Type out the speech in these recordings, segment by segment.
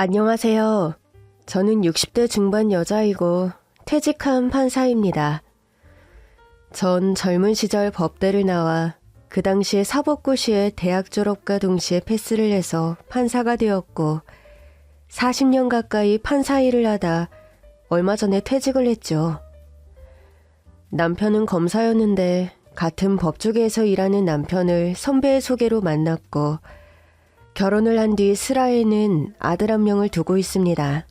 안녕하세요. 저는 60대 중반 여자이고 퇴직한 판사입니다. 전 젊은 시절 법대를 나와 그 당시에 사법고시에 대학 졸업과 동시에 패스를 해서 판사가 되었고 40년 가까이 판사 일을 하다 얼마 전에 퇴직을 했죠. 남편은 검사였는데 같은 법조계에서 일하는 남편을 선배의 소개로 만났고 결혼을 한 뒤 슬하에는 아들 한 명을 두고 있습니다.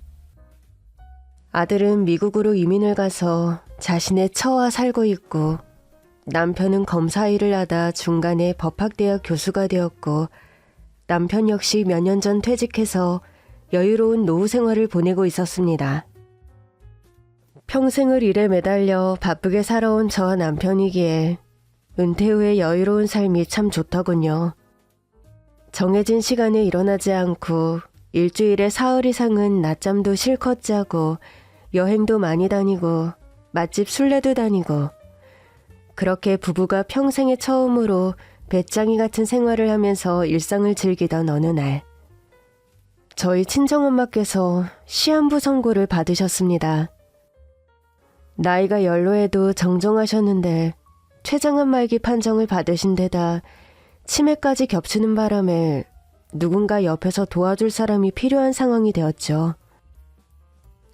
아들은 미국으로 이민을 가서 자신의 처와 살고 있고 남편은 검사 일을 하다 중간에 법학대학 교수가 되었고 남편 역시 몇 년 전 퇴직해서 여유로운 노후 생활을 보내고 있었습니다. 평생을 일에 매달려 바쁘게 살아온 저와 남편이기에 은퇴 후의 여유로운 삶이 참 좋더군요. 정해진 시간에 일어나지 않고 일주일에 사흘 이상은 낮잠도 실컷 자고 여행도 많이 다니고 맛집 순례도 다니고 그렇게 부부가 평생에 처음으로 배짱이 같은 생활을 하면서 일상을 즐기던 어느 날 저희 친정엄마께서 시한부 선고를 받으셨습니다. 나이가 연로해도 정정하셨는데 췌장암 말기 판정을 받으신 데다 치매까지 겹치는 바람에 누군가 옆에서 도와줄 사람이 필요한 상황이 되었죠.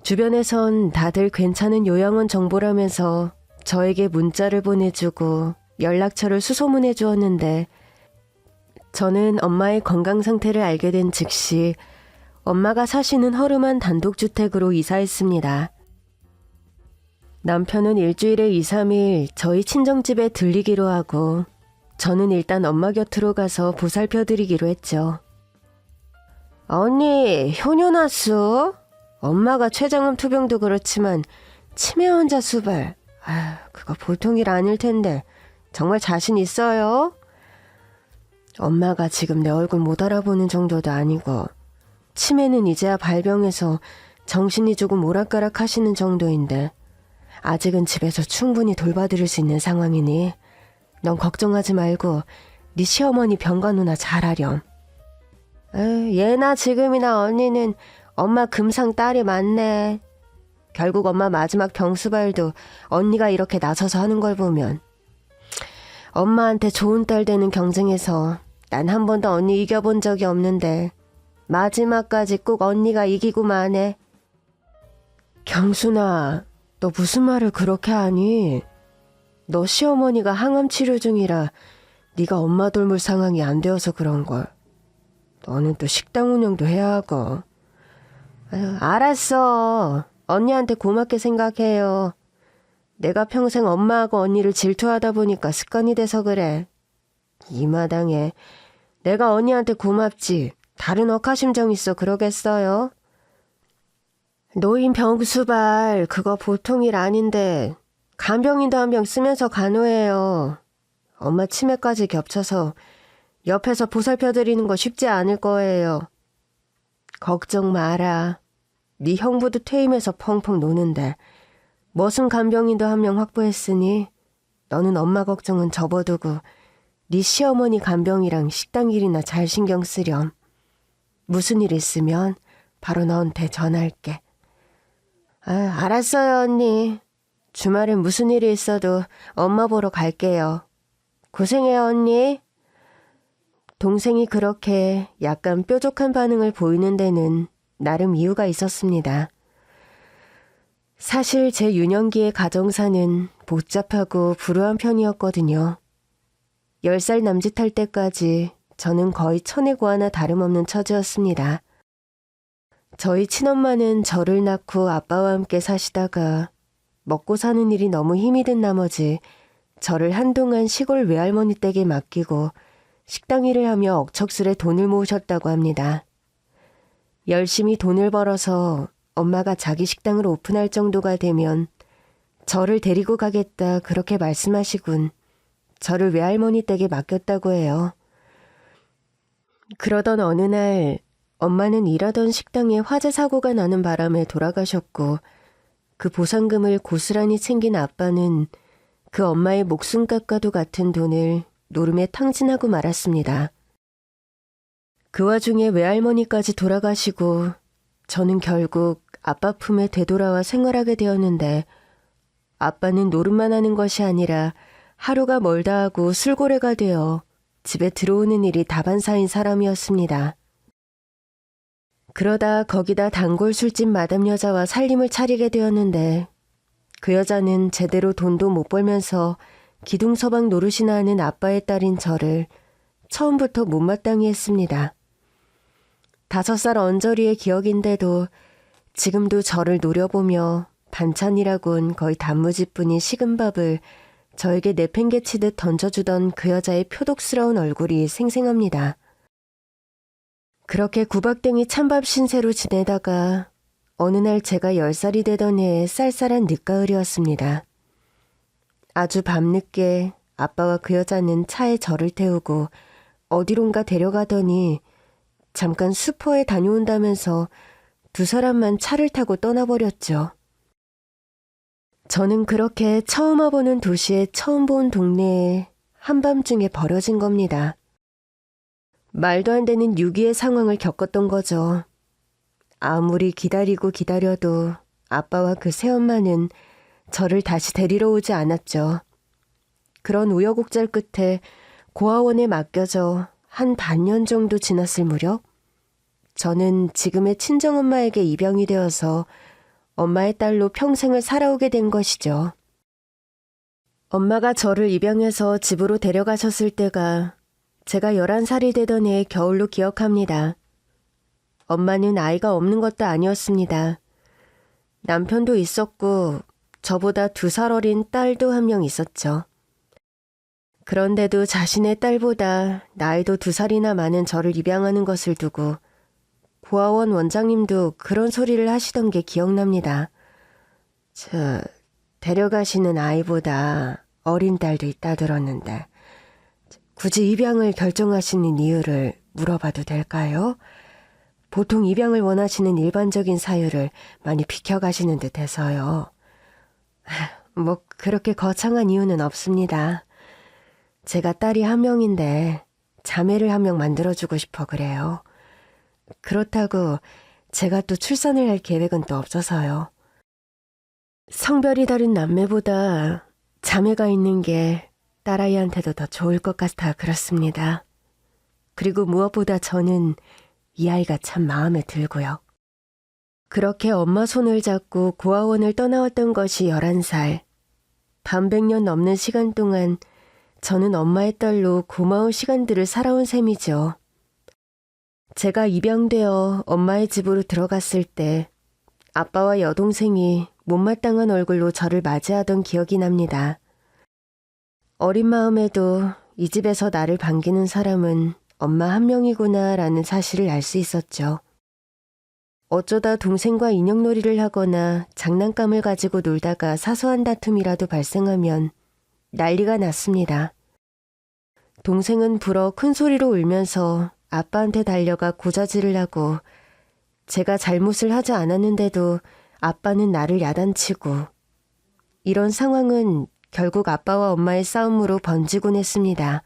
주변에선 다들 괜찮은 요양원 정보라면서 저에게 문자를 보내주고 연락처를 수소문해 주었는데 저는 엄마의 건강 상태를 알게 된 즉시 엄마가 사시는 허름한 단독주택으로 이사했습니다. 남편은 일주일에 2, 3일 저희 친정집에 들리기로 하고 저는 일단 엄마 곁으로 가서 보살펴드리기로 했죠. 언니, 효녀 났어? 엄마가 췌장암 투병도 그렇지만 치매 환자 수발. 그거 보통 일 아닐 텐데 정말 자신 있어요? 엄마가 지금 내 얼굴 못 알아보는 정도도 아니고 치매는 이제야 발병해서 정신이 조금 오락가락 하시는 정도인데 아직은 집에서 충분히 돌봐드릴 수 있는 상황이니 넌 걱정하지 말고 네 시어머니 병가 누나 잘하렴. 예나 지금이나 언니는 엄마 금상 딸이 많네. 결국 엄마 마지막 병수발도 언니가 이렇게 나서서 하는 걸 보면 엄마한테 좋은 딸 되는 경쟁에서 난 한 번도 언니 이겨본 적이 없는데 마지막까지 꼭 언니가 이기고만 해. 경순아, 너 무슨 말을 그렇게 하니? 너 시어머니가 항암 치료 중이라 네가 엄마 돌볼 상황이 안 되어서 그런걸. 너는 또 식당 운영도 해야 하고. 알았어. 언니한테 고맙게 생각해요. 내가 평생 엄마하고 언니를 질투하다 보니까 습관이 돼서 그래. 이 마당에 내가 언니한테 고맙지 다른 억하심정 있어 그러겠어요? 노인 병수발 그거 보통 일 아닌데 간병인도 한 명 쓰면서 간호해요. 엄마 치매까지 겹쳐서 옆에서 보살펴드리는 거 쉽지 않을 거예요. 걱정 마라. 네 형부도 퇴임해서 펑펑 노는데 머슴 간병인도 한 명 확보했으니 너는 엄마 걱정은 접어두고 네 시어머니 간병이랑 식당 일이나 잘 신경 쓰렴. 무슨 일 있으면 바로 너한테 전화할게. 알았어요 언니. 주말엔 무슨 일이 있어도 엄마 보러 갈게요. 고생해요 언니. 동생이 그렇게 약간 뾰족한 반응을 보이는 데는 나름 이유가 있었습니다. 사실 제 유년기의 가정사는 복잡하고 불우한 편이었거든요. 10살 남짓할 때까지 저는 거의 천혜고하나 다름없는 처지였습니다. 저희 친엄마는 저를 낳고 아빠와 함께 사시다가 먹고 사는 일이 너무 힘이 든 나머지 저를 한동안 시골 외할머니 댁에 맡기고 식당 일을 하며 억척스레 돈을 모으셨다고 합니다. 열심히 돈을 벌어서 엄마가 자기 식당을 오픈할 정도가 되면 저를 데리고 가겠다 그렇게 말씀하시군 저를 외할머니 댁에 맡겼다고 해요. 그러던 어느 날 엄마는 일하던 식당에 화재 사고가 나는 바람에 돌아가셨고 그 보상금을 고스란히 챙긴 아빠는 그 엄마의 목숨값과도 같은 돈을 노름에 탕진하고 말았습니다. 그 와중에 외할머니까지 돌아가시고 저는 결국 아빠 품에 되돌아와 생활하게 되었는데 아빠는 노릇만 하는 것이 아니라 하루가 멀다 하고 술고래가 되어 집에 들어오는 일이 다반사인 사람이었습니다. 그러다 거기다 단골 술집 마담 여자와 살림을 차리게 되었는데 그 여자는 제대로 돈도 못 벌면서 기둥서방 노릇이나 하는 아빠의 딸인 저를 처음부터 못마땅히 했습니다. 5살 언저리의 기억인데도 지금도 저를 노려보며 반찬이라곤 거의 단무지뿐인 식은 밥을 저에게 내팽개치듯 던져주던 그 여자의 표독스러운 얼굴이 생생합니다. 그렇게 구박댕이 찬밥 신세로 지내다가 어느 날 제가 10살이 되던 해에 쌀쌀한 늦가을이었습니다. 아주 밤늦게 아빠와 그 여자는 차에 저를 태우고 어디론가 데려가더니 잠깐 슈퍼에 다녀온다면서 두 사람만 차를 타고 떠나버렸죠. 저는 그렇게 처음 와보는 도시에 처음 본 동네에 한밤중에 버려진 겁니다. 말도 안 되는 유기의 상황을 겪었던 거죠. 아무리 기다리고 기다려도 아빠와 그 새엄마는 저를 다시 데리러 오지 않았죠. 그런 우여곡절 끝에 고아원에 맡겨져 한 반년 정도 지났을 무렵 저는 지금의 친정엄마에게 입양이 되어서 엄마의 딸로 평생을 살아오게 된 것이죠. 엄마가 저를 입양해서 집으로 데려가셨을 때가 제가 11살이 되던 해의 겨울로 기억합니다. 엄마는 아이가 없는 것도 아니었습니다. 남편도 있었고 저보다 2살 어린 딸도 한 명 있었죠. 그런데도 자신의 딸보다 나이도 2살이나 많은 저를 입양하는 것을 두고 고아원 원장님도 그런 소리를 하시던 게 기억납니다. 데려가시는 아이보다 어린 딸도 있다 들었는데 굳이 입양을 결정하시는 이유를 물어봐도 될까요? 보통 입양을 원하시는 일반적인 사유를 많이 비켜가시는 듯해서요. 뭐 그렇게 거창한 이유는 없습니다. 제가 딸이 한 명인데 자매를 한 명 만들어주고 싶어 그래요. 그렇다고 제가 또 출산을 할 계획은 또 없어서요. 성별이 다른 남매보다 자매가 있는 게 딸아이한테도 더 좋을 것 같아 그렇습니다. 그리고 무엇보다 저는 이 아이가 참 마음에 들고요. 그렇게 엄마 손을 잡고 고아원을 떠나왔던 것이 11살. 반백년 넘는 시간 동안 저는 엄마의 딸로 고마운 시간들을 살아온 셈이죠. 제가 입양되어 엄마의 집으로 들어갔을 때 아빠와 여동생이 못마땅한 얼굴로 저를 맞이하던 기억이 납니다. 어린 마음에도 이 집에서 나를 반기는 사람은 엄마 한 명이구나 라는 사실을 알 수 있었죠. 어쩌다 동생과 인형놀이를 하거나 장난감을 가지고 놀다가 사소한 다툼이라도 발생하면 난리가 났습니다. 동생은 불어 큰 소리로 울면서 아빠한테 달려가 고자질을 하고 제가 잘못을 하지 않았는데도 아빠는 나를 야단치고 이런 상황은 결국 아빠와 엄마의 싸움으로 번지곤 했습니다.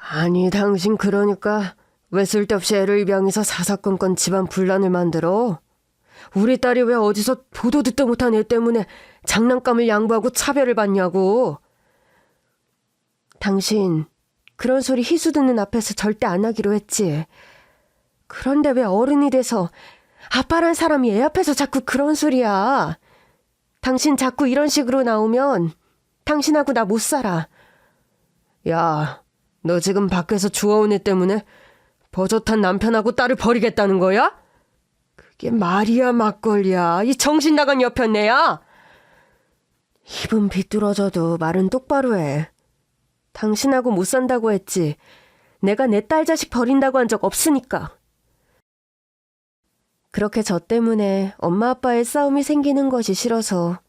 아니 당신 그러니까 왜 쓸데없이 애를 입양해서 사사건건 집안 분란을 만들어? 우리 딸이 왜 어디서 보도 듣도 못한 애 때문에 장난감을 양보하고 차별을 받냐고. 당신 그런 소리 희수 듣는 앞에서 절대 안 하기로 했지. 그런데 왜 어른이 돼서 아빠란 사람이 애 앞에서 자꾸 그런 소리야. 당신 자꾸 이런 식으로 나오면 당신하고 나 못 살아. 야, 너 지금 밖에서 주워온 애 때문에 버젓한 남편하고 딸을 버리겠다는 거야? 그게 말이야 막걸리야. 이 정신 나간 여편네야. 입은 비뚤어져도 말은 똑바로 해. 당신하고 못 산다고 했지. 내가 내 딸 자식 버린다고 한 적 없으니까. 그렇게 저 때문에 엄마 아빠의 싸움이 생기는 것이 싫어서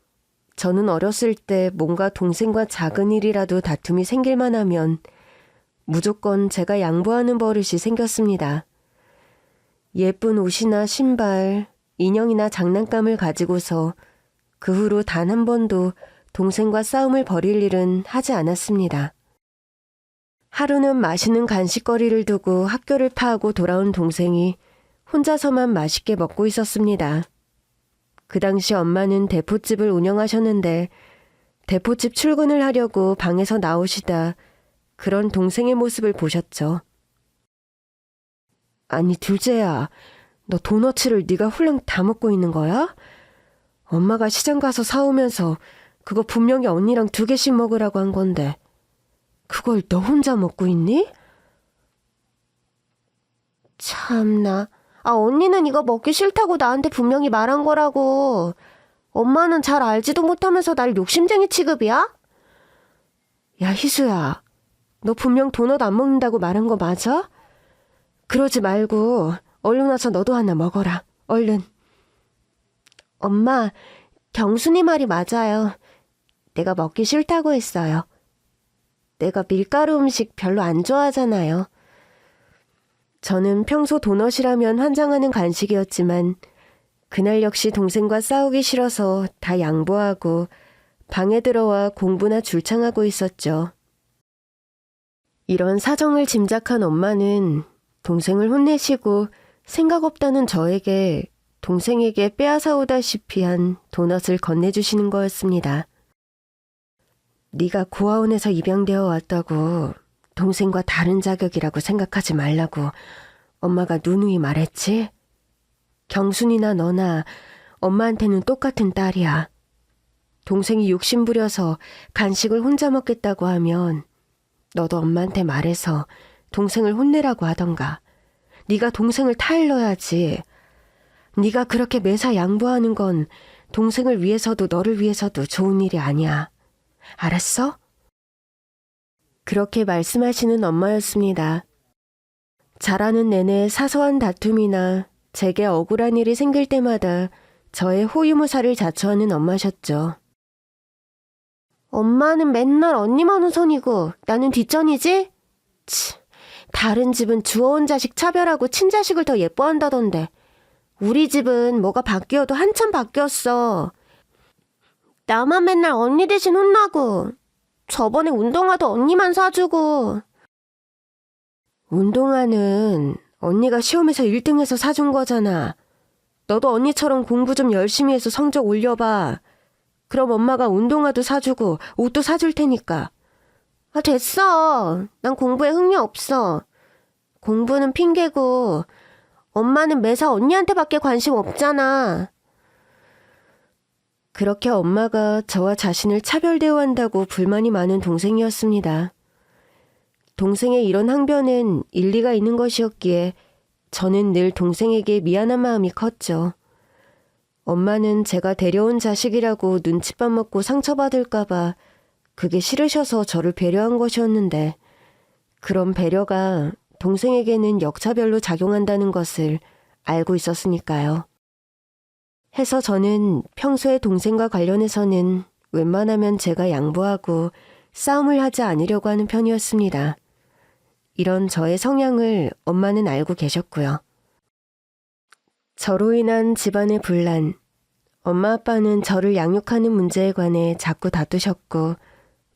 저는 어렸을 때 뭔가 동생과 작은 일이라도 다툼이 생길만 하면 무조건 제가 양보하는 버릇이 생겼습니다. 예쁜 옷이나 신발, 인형이나 장난감을 가지고서 그 후로 단 한 번도 동생과 싸움을 벌일 일은 하지 않았습니다. 하루는 맛있는 간식거리를 두고 학교를 파하고 돌아온 동생이 혼자서만 맛있게 먹고 있었습니다. 그 당시 엄마는 대포집을 운영하셨는데 대포집 출근을 하려고 방에서 나오시다 그런 동생의 모습을 보셨죠. 아니 둘째야, 너 도너츠를 네가 훌렁 다 먹고 있는 거야? 엄마가 시장 가서 사오면서 그거 분명히 언니랑 2개씩 먹으라고 한 건데 그걸 너 혼자 먹고 있니? 참나. 언니는 이거 먹기 싫다고 나한테 분명히 말한 거라고. 엄마는 잘 알지도 못하면서 날 욕심쟁이 취급이야? 야 희수야, 너 분명 도넛 안 먹는다고 말한 거 맞아? 그러지 말고 얼른 와서 너도 하나 먹어라. 얼른. 엄마, 경순이 말이 맞아요. 내가 먹기 싫다고 했어요. 내가 밀가루 음식 별로 안 좋아하잖아요. 저는 평소 도넛이라면 환장하는 간식이었지만 그날 역시 동생과 싸우기 싫어서 다 양보하고 방에 들어와 공부나 줄창하고 있었죠. 이런 사정을 짐작한 엄마는 동생을 혼내시고 생각 없다는 저에게 동생에게 빼앗아오다시피 한 도넛을 건네주시는 거였습니다. 네가 고아원에서 입양되어 왔다고 동생과 다른 자격이라고 생각하지 말라고 엄마가 누누이 말했지? 경순이나 너나 엄마한테는 똑같은 딸이야. 동생이 욕심부려서 간식을 혼자 먹겠다고 하면 너도 엄마한테 말해서 동생을 혼내라고 하던가. 네가 동생을 타일러야지. 네가 그렇게 매사 양보하는 건 동생을 위해서도 너를 위해서도 좋은 일이 아니야. 알았어? 그렇게 말씀하시는 엄마였습니다. 자라는 내내 사소한 다툼이나 제게 억울한 일이 생길 때마다 저의 호유무사를 자처하는 엄마셨죠. 엄마는 맨날 언니만 우선이고 나는 뒷전이지? 다른 집은 주워온 자식 차별하고 친자식을 더 예뻐한다던데 우리 집은 뭐가 바뀌어도 한참 바뀌었어. 나만 맨날 언니 대신 혼나고 저번에 운동화도 언니만 사주고. 운동화는 언니가 시험에서 1등해서 사준 거잖아. 너도 언니처럼 공부 좀 열심히 해서 성적 올려봐. 그럼 엄마가 운동화도 사주고 옷도 사줄 테니까. 됐어. 난 공부에 흥미 없어. 공부는 핑계고 엄마는 매사 언니한테밖에 관심 없잖아. 그렇게 엄마가 저와 자신을 차별 대우한다고 불만이 많은 동생이었습니다. 동생의 이런 항변은 일리가 있는 것이었기에 저는 늘 동생에게 미안한 마음이 컸죠. 엄마는 제가 데려온 자식이라고 눈칫밥 먹고 상처받을까봐 그게 싫으셔서 저를 배려한 것이었는데 그런 배려가 동생에게는 역차별로 작용한다는 것을 알고 있었으니까요. 해서 저는 평소에 동생과 관련해서는 웬만하면 제가 양보하고 싸움을 하지 않으려고 하는 편이었습니다. 이런 저의 성향을 엄마는 알고 계셨고요. 저로 인한 집안의 분란, 엄마 아빠는 저를 양육하는 문제에 관해 자꾸 다투셨고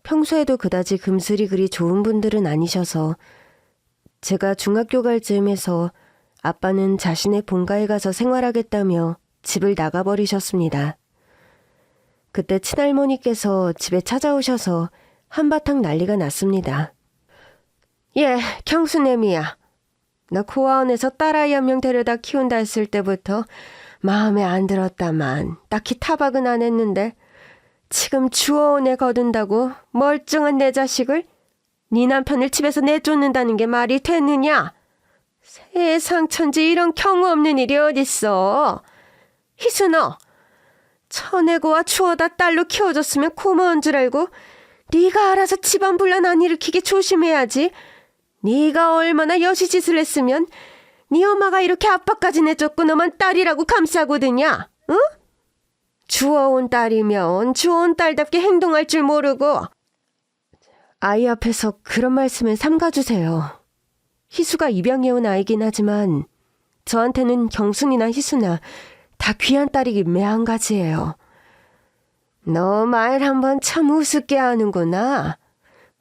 평소에도 그다지 금슬이 그리 좋은 분들은 아니셔서 제가 중학교 갈 즈음에서 아빠는 자신의 본가에 가서 생활하겠다며 집을 나가버리셨습니다. 그때 친할머니께서 집에 찾아오셔서 한바탕 난리가 났습니다. 예, 경수애미야. 나 고아원에서 딸아이 1명 데려다 키운다 했을 때부터 마음에 안 들었다만 딱히 타박은 안 했는데 지금 주어원에 거둔다고 멀쩡한 내 자식을 네 남편을 집에서 내쫓는다는 게 말이 되느냐? 세상 천지 이런 경우 없는 일이 어딨어. 희수 너 처내고와 추워다 딸로 키워줬으면 고마운 줄 알고 네가 알아서 집안 분란 안 일으키게 조심해야지. 네가 얼마나 여시짓을 했으면 네 엄마가 이렇게 아빠까지 내쫓고 너만 딸이라고 감싸거든요. 응? 주워온 딸이면 주워온 딸답게 행동할 줄 모르고. 아이 앞에서 그런 말씀은 삼가주세요. 희수가 입양해온 아이긴 하지만 저한테는 경순이나 희수나 다 귀한 딸이기 매한가지예요. 너 말 한번 참 우습게 하는구나.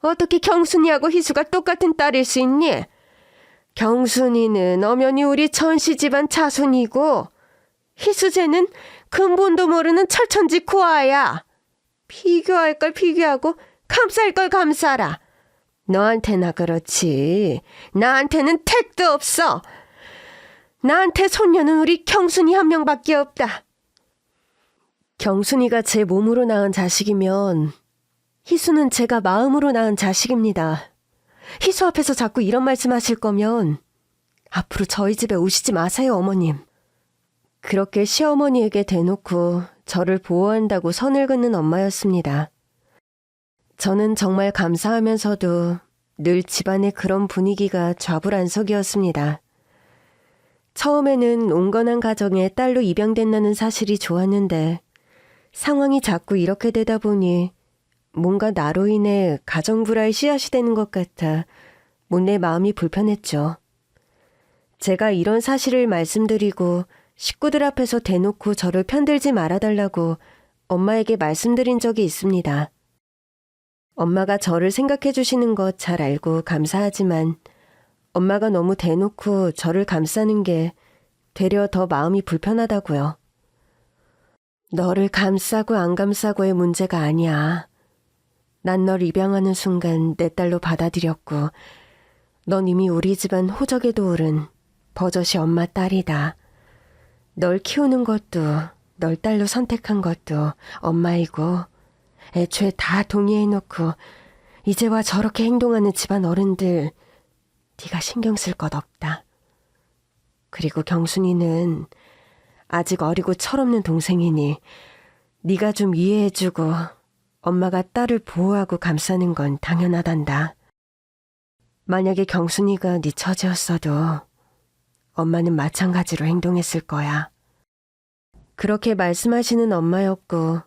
어떻게 경순이하고 희수가 똑같은 딸일 수 있니? 경순이는 엄연히 우리 천씨 집안 자손이고 희수제는 근본도 모르는 철천지 고아야. 비교할 걸 비교하고 감쌀 걸 감싸라. 너한테나 그렇지 나한테는 택도 없어. 나한테 손녀는 우리 경순이 한 명밖에 없다. 경순이가 제 몸으로 낳은 자식이면 희수는 제가 마음으로 낳은 자식입니다. 희수 앞에서 자꾸 이런 말씀하실 거면 앞으로 저희 집에 오시지 마세요, 어머님. 그렇게 시어머니에게 대놓고 저를 보호한다고 선을 긋는 엄마였습니다. 저는 정말 감사하면서도 늘 집안의 그런 분위기가 좌불안석이었습니다. 처음에는 온건한 가정에 딸로 입양된다는 사실이 좋았는데 상황이 자꾸 이렇게 되다 보니 뭔가 나로 인해 가정불화의 씨앗이 되는 것 같아 못내 마음이 불편했죠. 제가 이런 사실을 말씀드리고 식구들 앞에서 대놓고 저를 편들지 말아달라고 엄마에게 말씀드린 적이 있습니다. 엄마가 저를 생각해 주시는 것 잘 알고 감사하지만 엄마가 너무 대놓고 저를 감싸는 게 되려 더 마음이 불편하다고요. 너를 감싸고 안 감싸고의 문제가 아니야. 난 널 입양하는 순간 내 딸로 받아들였고 넌 이미 우리 집안 호적에도 오른 버젓이 엄마 딸이다. 널 키우는 것도 널 딸로 선택한 것도 엄마이고 애초에 다 동의해놓고 이제와 저렇게 행동하는 집안 어른들 네가 신경 쓸 것 없다. 그리고 경순이는 아직 어리고 철없는 동생이니 네가 좀 이해해주고 엄마가 딸을 보호하고 감싸는 건 당연하단다. 만약에 경순이가 네 처지였어도 엄마는 마찬가지로 행동했을 거야. 그렇게 말씀하시는 엄마였고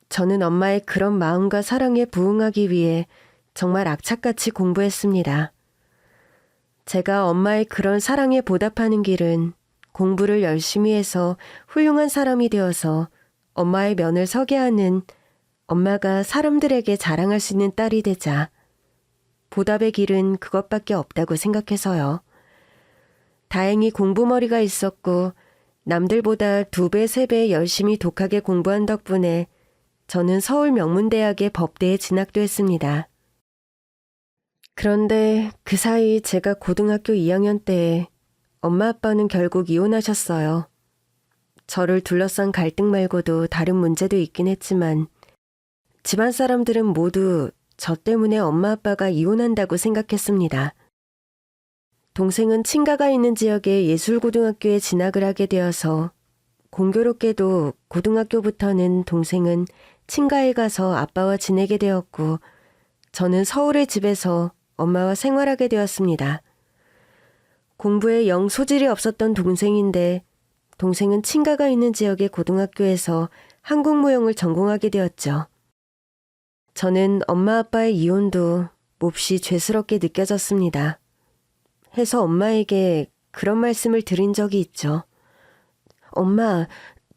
저는 엄마의 그런 마음과 사랑에 부응하기 위해 정말 악착같이 공부했습니다. 제가 엄마의 그런 사랑에 보답하는 길은 공부를 열심히 해서 훌륭한 사람이 되어서 엄마의 면을 서게 하는 엄마가 사람들에게 자랑할 수 있는 딸이 되자 보답의 길은 그것밖에 없다고 생각해서요. 다행히 공부머리가 있었고 남들보다 2배, 3배 열심히 독하게 공부한 덕분에 저는 서울 명문대학의 법대에 진학도 했습니다. 그런데 그 사이 제가 고등학교 2학년 때에 엄마 아빠는 결국 이혼하셨어요. 저를 둘러싼 갈등 말고도 다른 문제도 있긴 했지만 집안 사람들은 모두 저 때문에 엄마 아빠가 이혼한다고 생각했습니다. 동생은 친가가 있는 지역의 예술고등학교에 진학을 하게 되어서 공교롭게도 고등학교부터는 동생은 친가에 가서 아빠와 지내게 되었고 저는 서울의 집에서 엄마와 생활하게 되었습니다. 공부에 영 소질이 없었던 동생인데 동생은 친가가 있는 지역의 고등학교에서 한국무용을 전공하게 되었죠. 저는 엄마 아빠의 이혼도 몹시 죄스럽게 느껴졌습니다. 해서 엄마에게 그런 말씀을 드린 적이 있죠. 엄마,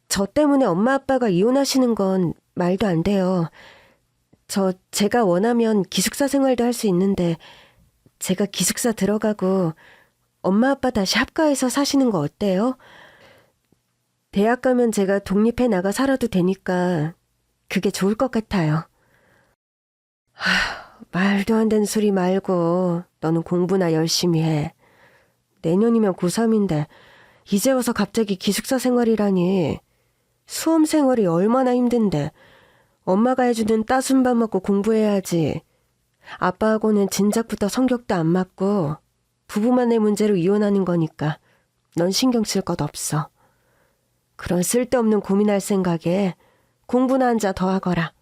저 때문에 엄마 아빠가 이혼하시는 건 말도 안 돼요. 제가 원하면 기숙사 생활도 할 수 있는데 제가 기숙사 들어가고 엄마 아빠 다시 합가해서 사시는 거 어때요? 대학 가면 제가 독립해 나가 살아도 되니까 그게 좋을 것 같아요. 말도 안 되는 소리 말고 너는 공부나 열심히 해. 내년이면 고3인데 이제 와서 갑자기 기숙사 생활이라니. 수험 생활이 얼마나 힘든데 엄마가 해주는 따순 밥 먹고 공부해야지. 아빠하고는 진작부터 성격도 안 맞고 부부만의 문제로 이혼하는 거니까 넌 신경 쓸 것 없어. 그런 쓸데없는 고민할 생각에 공부나 한자 더 하거라.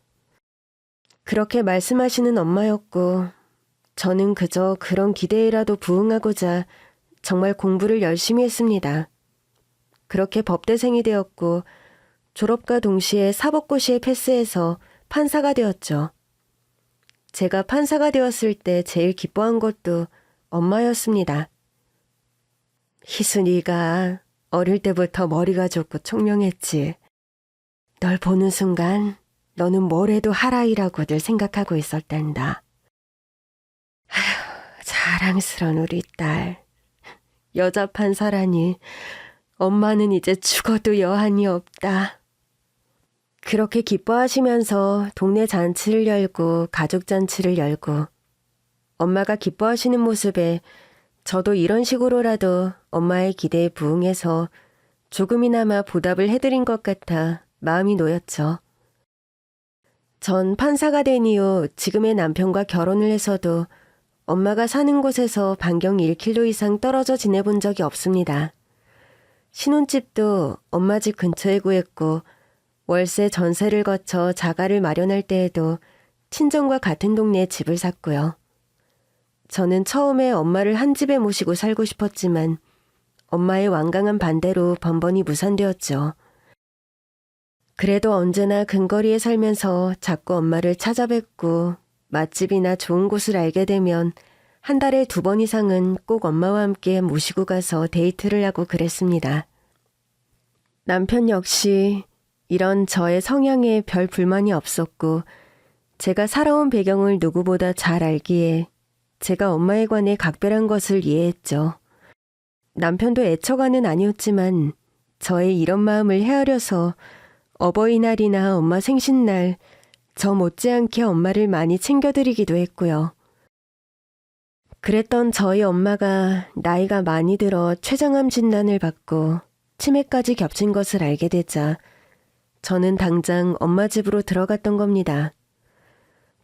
그렇게 말씀하시는 엄마였고 저는 그저 그런 기대에라도 부응하고자 정말 공부를 열심히 했습니다. 그렇게 법대생이 되었고 졸업과 동시에 사법고시에 패스해서 판사가 되었죠. 제가 판사가 되었을 때 제일 기뻐한 것도 엄마였습니다. 희순이가 어릴 때부터 머리가 좋고 총명했지. 널 보는 순간 너는 뭘 해도 하라이라고들 생각하고 있었단다. 아휴, 자랑스러운 우리 딸. 여자 판사라니. 엄마는 이제 죽어도 여한이 없다. 그렇게 기뻐하시면서 동네 잔치를 열고 가족 잔치를 열고 엄마가 기뻐하시는 모습에 저도 이런 식으로라도 엄마의 기대에 부응해서 조금이나마 보답을 해드린 것 같아 마음이 놓였죠. 전 판사가 된 이후 지금의 남편과 결혼을 해서도 엄마가 사는 곳에서 반경 1km 이상 떨어져 지내본 적이 없습니다. 신혼집도 엄마 집 근처에 구했고 월세 전세를 거쳐 자가를 마련할 때에도 친정과 같은 동네에 집을 샀고요. 저는 처음에 엄마를 한 집에 모시고 살고 싶었지만 엄마의 완강한 반대로 번번이 무산되었죠. 그래도 언제나 근거리에 살면서 자꾸 엄마를 찾아뵙고 맛집이나 좋은 곳을 알게 되면 한 달에 2번 이상은 꼭 엄마와 함께 모시고 가서 데이트를 하고 그랬습니다. 남편 역시 이런 저의 성향에 별 불만이 없었고 제가 살아온 배경을 누구보다 잘 알기에 제가 엄마에 관해 각별한 것을 이해했죠. 남편도 애처가는 아니었지만 저의 이런 마음을 헤아려서 어버이날이나 엄마 생신날 저 못지않게 엄마를 많이 챙겨드리기도 했고요. 그랬던 저희 엄마가 나이가 많이 들어 췌장암 진단을 받고 치매까지 겹친 것을 알게 되자 저는 당장 엄마 집으로 들어갔던 겁니다.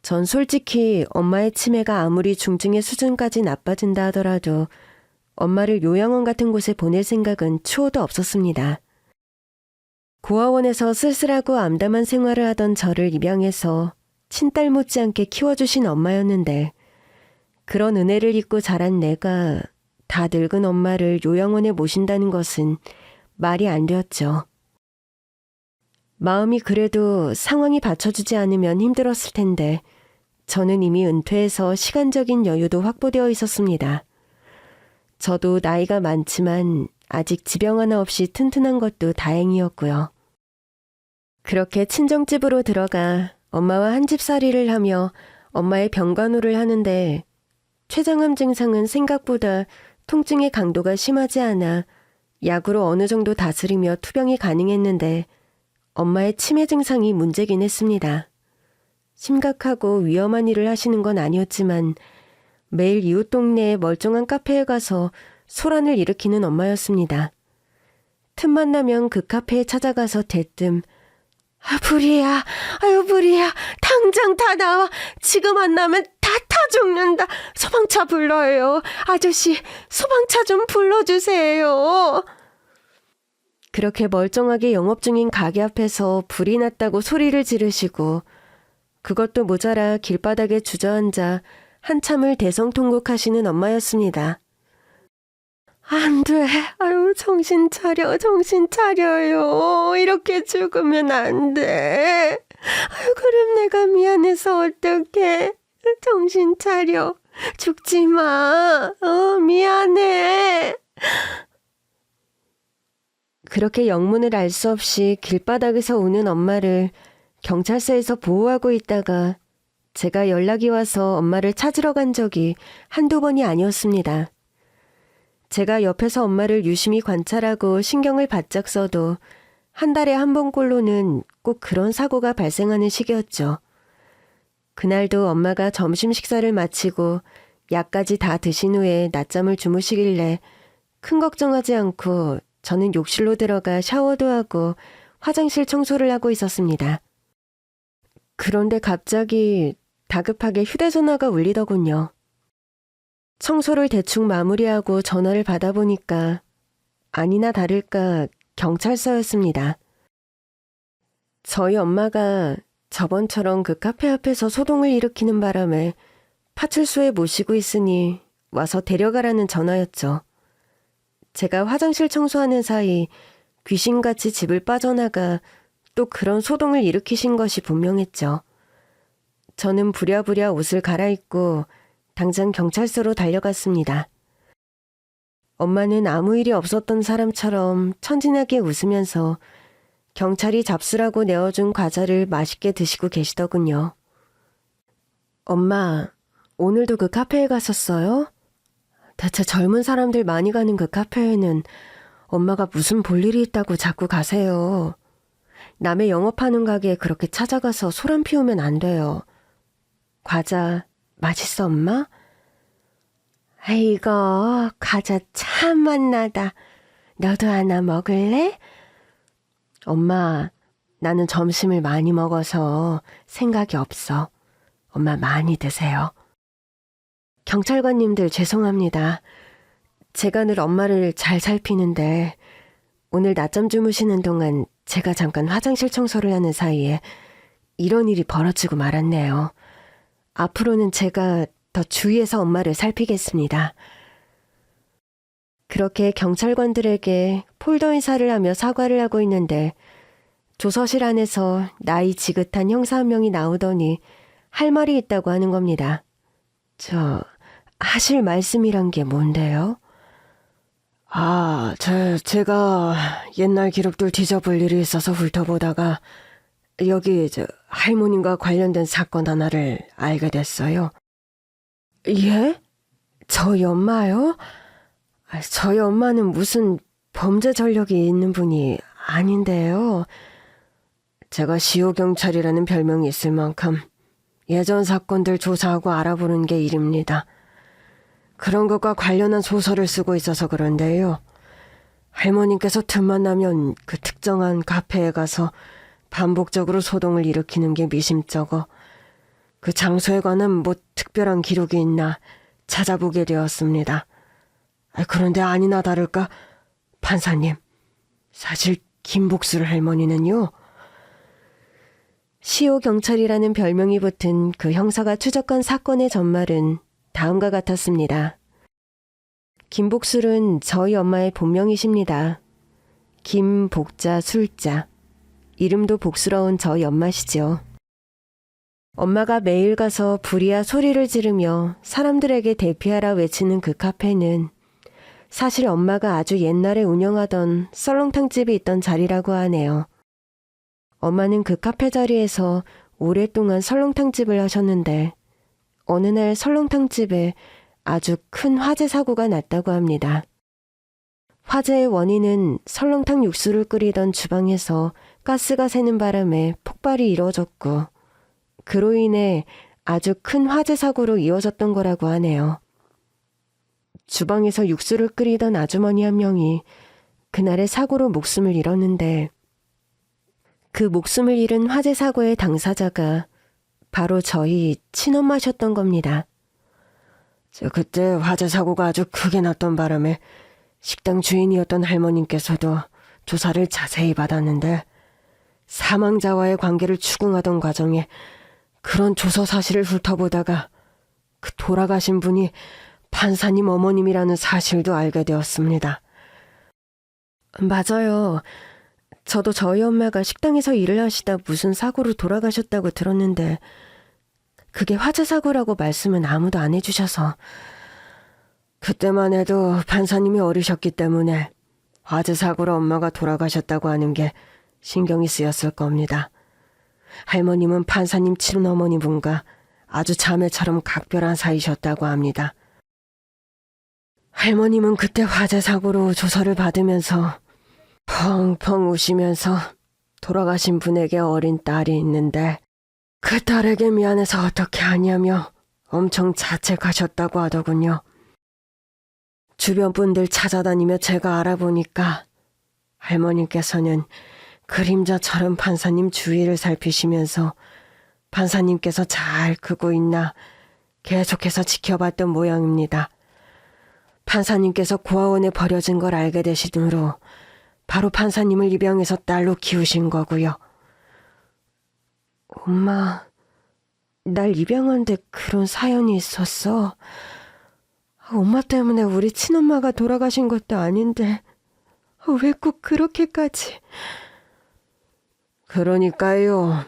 전 솔직히 엄마의 치매가 아무리 중증의 수준까지 나빠진다 하더라도 엄마를 요양원 같은 곳에 보낼 생각은 추호도 없었습니다. 고아원에서 쓸쓸하고 암담한 생활을 하던 저를 입양해서 친딸 못지않게 키워주신 엄마였는데 그런 은혜를 잊고 자란 내가 다 늙은 엄마를 요양원에 모신다는 것은 말이 안 되었죠. 마음이 그래도 상황이 받쳐주지 않으면 힘들었을 텐데 저는 이미 은퇴해서 시간적인 여유도 확보되어 있었습니다. 저도 나이가 많지만 아직 지병 하나 없이 튼튼한 것도 다행이었고요. 그렇게 친정집으로 들어가 엄마와 한집살이를 하며 엄마의 병간호를 하는데 췌장암 증상은 생각보다 통증의 강도가 심하지 않아 약으로 어느 정도 다스리며 투병이 가능했는데 엄마의 치매 증상이 문제긴 했습니다. 심각하고 위험한 일을 하시는 건 아니었지만 매일 이웃 동네의 멀쩡한 카페에 가서 소란을 일으키는 엄마였습니다. 틈만 나면 그 카페에 찾아가서 대뜸 불이야, 아유 불이야, 당장 다 나와. 지금 안 나면 다 타 죽는다. 소방차 불러요. 아저씨, 소방차 좀 불러주세요. 그렇게 멀쩡하게 영업 중인 가게 앞에서 불이 났다고 소리를 지르시고 그것도 모자라 길바닥에 주저앉아 한참을 대성통곡하시는 엄마였습니다. 안 돼. 아유, 정신 차려, 정신 차려요. 이렇게 죽으면 안 돼. 아유, 그럼 내가 미안해서 어떡해. 정신 차려. 죽지 마. 미안해. 그렇게 영문을 알 수 없이 길바닥에서 우는 엄마를 경찰서에서 보호하고 있다가 제가 연락이 와서 엄마를 찾으러 간 적이 한두 번이 아니었습니다. 제가 옆에서 엄마를 유심히 관찰하고 신경을 바짝 써도 한 달에 한 번꼴로는 꼭 그런 사고가 발생하는 시기였죠. 그날도 엄마가 점심 식사를 마치고 약까지 다 드신 후에 낮잠을 주무시길래 큰 걱정하지 않고 저는 욕실로 들어가 샤워도 하고 화장실 청소를 하고 있었습니다. 그런데 갑자기 다급하게 휴대전화가 울리더군요. 청소를 대충 마무리하고 전화를 받아보니까 아니나 다를까 경찰서였습니다. 저희 엄마가 저번처럼 그 카페 앞에서 소동을 일으키는 바람에 파출소에 모시고 있으니 와서 데려가라는 전화였죠. 제가 화장실 청소하는 사이 귀신같이 집을 빠져나가 또 그런 소동을 일으키신 것이 분명했죠. 저는 부랴부랴 옷을 갈아입고 당장 경찰서로 달려갔습니다. 엄마는 아무 일이 없었던 사람처럼 천진하게 웃으면서 경찰이 잡수라고 내어준 과자를 맛있게 드시고 계시더군요. 엄마, 오늘도 그 카페에 갔었어요? 대체 젊은 사람들 많이 가는 그 카페에는 엄마가 무슨 볼일이 있다고 자꾸 가세요. 남의 영업하는 가게에 그렇게 찾아가서 소란 피우면 안 돼요. 과자 맛있어, 엄마? 아이고, 과자 참 맛나다. 너도 하나 먹을래? 엄마, 나는 점심을 많이 먹어서 생각이 없어. 엄마 많이 드세요. 경찰관님들 죄송합니다. 제가 늘 엄마를 잘 살피는데 오늘 낮잠 주무시는 동안 제가 잠깐 화장실 청소를 하는 사이에 이런 일이 벌어지고 말았네요. 앞으로는 제가 더 주의해서 엄마를 살피겠습니다. 그렇게 경찰관들에게 폴더 인사를 하며 사과를 하고 있는데 조서실 안에서 나이 지긋한 형사 한 명이 나오더니 할 말이 있다고 하는 겁니다. 하실 말씀이란 게 뭔데요? 제가 옛날 기록들 뒤져볼 일이 있어서 훑어보다가 여기 할머님과 관련된 사건 하나를 알게 됐어요. 예? 저희 엄마요? 저희 엄마는 무슨 범죄 전력이 있는 분이 아닌데요. 제가 시효경찰이라는 별명이 있을 만큼 예전 사건들 조사하고 알아보는 게 일입니다. 그런 것과 관련한 소설을 쓰고 있어서 그런데요. 할머님께서 틈만 나면 그 특정한 카페에 가서 반복적으로 소동을 일으키는 게 미심쩍어 그 장소에 관한 뭐 특별한 기록이 있나 찾아보게 되었습니다. 그런데 아니나 다를까 판사님, 사실 김복술 할머니는요. 시효경찰이라는 별명이 붙은 그 형사가 추적한 사건의 전말은 다음과 같았습니다. 김복술은 저희 엄마의 본명이십니다. 김복자 술자. 이름도 복스러운 저희 엄마시죠. 엄마가 매일 가서 부리야 소리를 지르며 사람들에게 대피하라 외치는 그 카페는 사실 엄마가 아주 옛날에 운영하던 썰렁탕집이 있던 자리라고 하네요. 엄마는 그 카페 자리에서 오랫동안 설렁탕집을 하셨는데 어느 날 설렁탕집에 아주 큰 화재 사고가 났다고 합니다. 화재의 원인은 설렁탕 육수를 끓이던 주방에서 가스가 새는 바람에 폭발이 이루어졌고 그로 인해 아주 큰 화재 사고로 이어졌던 거라고 하네요. 주방에서 육수를 끓이던 아주머니 한 명이 그날의 사고로 목숨을 잃었는데 그 목숨을 잃은 화재 사고의 당사자가 바로 저희 친엄마셨던 겁니다. 그때 화재 사고가 아주 크게 났던 바람에 식당 주인이었던 할머님께서도 조사를 자세히 받았는데 사망자와의 관계를 추궁하던 과정에 그런 조서 사실을 훑어보다가 그 돌아가신 분이 판사님 어머님이라는 사실도 알게 되었습니다. 맞아요. 저도 저희 엄마가 식당에서 일을 하시다 무슨 사고로 돌아가셨다고 들었는데 그게 화재 사고라고 말씀은 아무도 안 해주셔서 그때만 해도 판사님이 어리셨기 때문에 화재 사고로 엄마가 돌아가셨다고 하는 게 신경이 쓰였을 겁니다. 할머님은 판사님 친어머니분과 아주 자매처럼 각별한 사이셨다고 합니다. 할머님은 그때 화재 사고로 조서를 받으면서 펑펑 우시면서 돌아가신 분에게 어린 딸이 있는데 그 딸에게 미안해서 어떻게 하냐며 엄청 자책하셨다고 하더군요. 주변 분들 찾아다니며 제가 알아보니까 할머님께서는 그림자처럼 판사님 주위를 살피시면서 판사님께서 잘 크고 있나 계속해서 지켜봤던 모양입니다. 판사님께서 고아원에 버려진 걸 알게 되신 후로 바로 판사님을 입양해서 딸로 키우신 거고요. 엄마, 날 입양한데 그런 사연이 있었어? 엄마 때문에 우리 친엄마가 돌아가신 것도 아닌데 왜 꼭 그렇게까지... 그러니까요.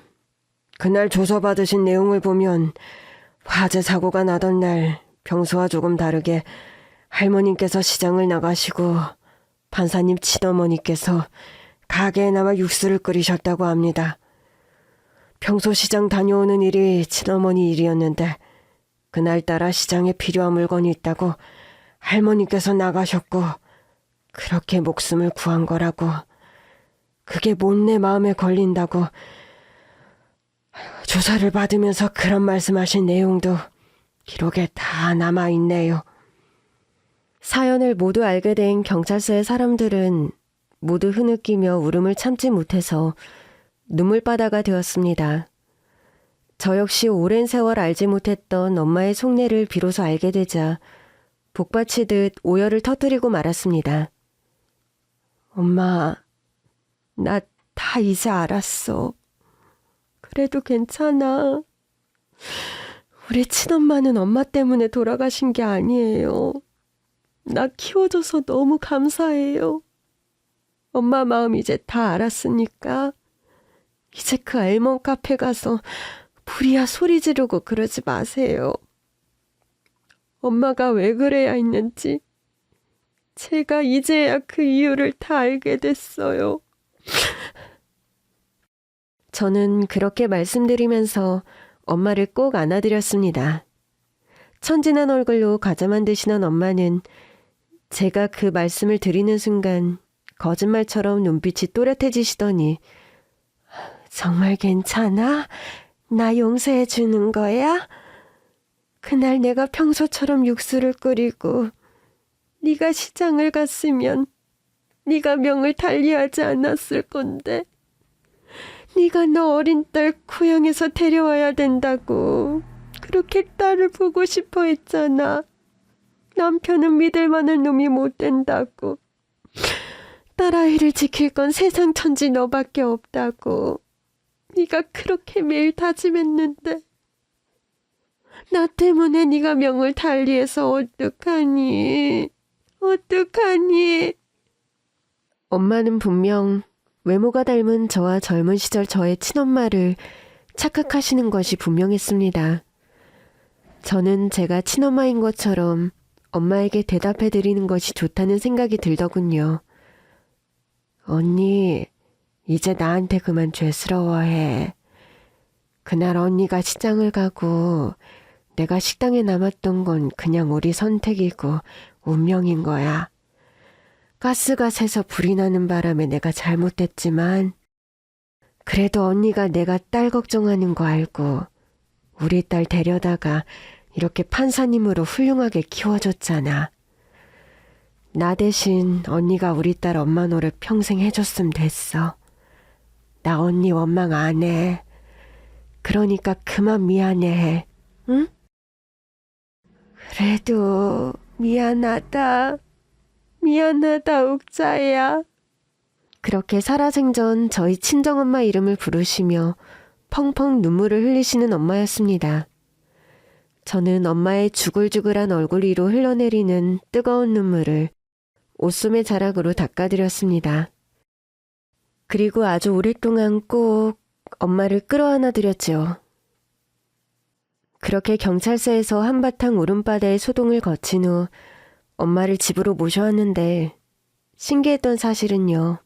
그날 조서 받으신 내용을 보면 화재 사고가 나던 날 평소와 조금 다르게 할머님께서 시장을 나가시고 판사님 친어머니께서 가게에 남아 육수를 끓이셨다고 합니다. 평소 시장 다녀오는 일이 친어머니 일이었는데 그날따라 시장에 필요한 물건이 있다고 할머니께서 나가셨고 그렇게 목숨을 구한 거라고. 그게 못내 마음에 걸린다고. 조사를 받으면서 그런 말씀하신 내용도 기록에 다 남아있네요. 사연을 모두 알게 된 경찰서의 사람들은 모두 흐느끼며 울음을 참지 못해서 눈물바다가 되었습니다. 저 역시 오랜 세월 알지 못했던 엄마의 속내를 비로소 알게 되자 복받치듯 오열을 터뜨리고 말았습니다. 엄마, 나 다 이제 알았어. 그래도 괜찮아. 우리 친엄마는 엄마 때문에 돌아가신 게 아니에요. 나 키워줘서 너무 감사해요. 엄마 마음 이제 다 알았으니까 이제 그 알몸 카페 가서 부리야 소리 지르고 그러지 마세요. 엄마가 왜 그래야 했는지 제가 이제야 그 이유를 다 알게 됐어요. 저는 그렇게 말씀드리면서 엄마를 꼭 안아드렸습니다. 천진한 얼굴로 과자만 드시는 엄마는 제가 그 말씀을 드리는 순간 거짓말처럼 눈빛이 또렷해지시더니 정말 괜찮아? 나 용서해 주는 거야? 그날 내가 평소처럼 육수를 끓이고 네가 시장을 갔으면 네가 명을 달리하지 않았을 건데 네가 너 어린 딸 고향에서 데려와야 된다고 그렇게 딸을 보고 싶어 했잖아. 남편은 믿을 만한 놈이 못 된다고. 딸아이를 지킬 건 세상 천지 너밖에 없다고. 네가 그렇게 매일 다짐했는데 나 때문에 네가 명을 달리해서 어떡하니? 어떡하니? 엄마는 분명 외모가 닮은 저와 젊은 시절 저의 친엄마를 착각하시는 것이 분명했습니다. 저는 제가 친엄마인 것처럼 엄마에게 대답해드리는 것이 좋다는 생각이 들더군요. 언니, 이제 나한테 그만 죄스러워해. 그날 언니가 시장을 가고 내가 식당에 남았던 건 그냥 우리 선택이고 운명인 거야. 가스가 새서 불이 나는 바람에 내가 잘못했지만 그래도 언니가 내가 딸 걱정하는 거 알고 우리 딸 데려다가 이렇게 판사님으로 훌륭하게 키워줬잖아. 나 대신 언니가 우리 딸 엄마 노릇 평생 해줬으면 됐어. 나 언니 원망 안 해. 그러니까 그만 미안해. 응? 그래도 미안하다. 미안하다 옥자야. 그렇게 살아생전 저희 친정엄마 이름을 부르시며 펑펑 눈물을 흘리시는 엄마였습니다. 저는 엄마의 주글주글한 얼굴 위로 흘러내리는 뜨거운 눈물을 옷소매 자락으로 닦아드렸습니다. 그리고 아주 오랫동안 꼭 엄마를 끌어안아 드렸죠. 그렇게 경찰서에서 한바탕 울음바다의 소동을 거친 후 엄마를 집으로 모셔왔는데 신기했던 사실은요.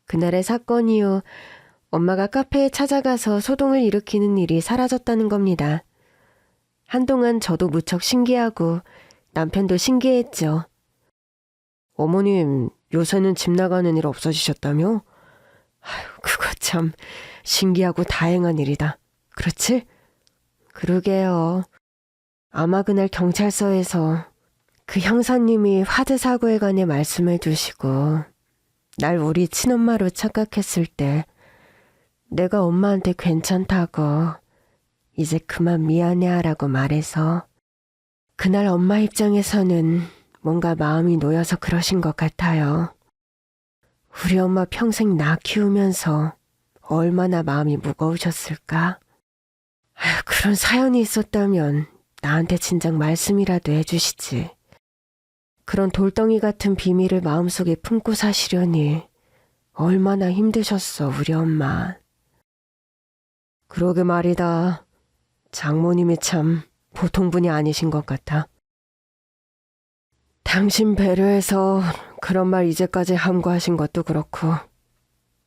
그날의 사건 이후 엄마가 카페에 찾아가서 소동을 일으키는 일이 사라졌다는 겁니다. 한동안 저도 무척 신기하고 남편도 신기했죠. 어머님, 요새는 집 나가는 일 없어지셨다며? 아휴, 그거 참 신기하고 다행한 일이다. 그렇지? 그러게요. 아마 그날 경찰서에서 그 형사님이 화재 사고에 관해 말씀을 두시고 날 우리 친엄마로 착각했을 때 내가 엄마한테 괜찮다고 이제 그만 미안해하라고 말해서 그날 엄마 입장에서는 뭔가 마음이 놓여서 그러신 것 같아요. 우리 엄마 평생 나 키우면서 얼마나 마음이 무거우셨을까? 아휴, 그런 사연이 있었다면 나한테 진작 말씀이라도 해주시지. 그런 돌덩이 같은 비밀을 마음속에 품고 사시려니 얼마나 힘드셨어, 우리 엄마. 그러게 말이다. 장모님이 참 보통 분이 아니신 것 같아. 당신 배려해서 그런 말 이제까지 함구하신 것도 그렇고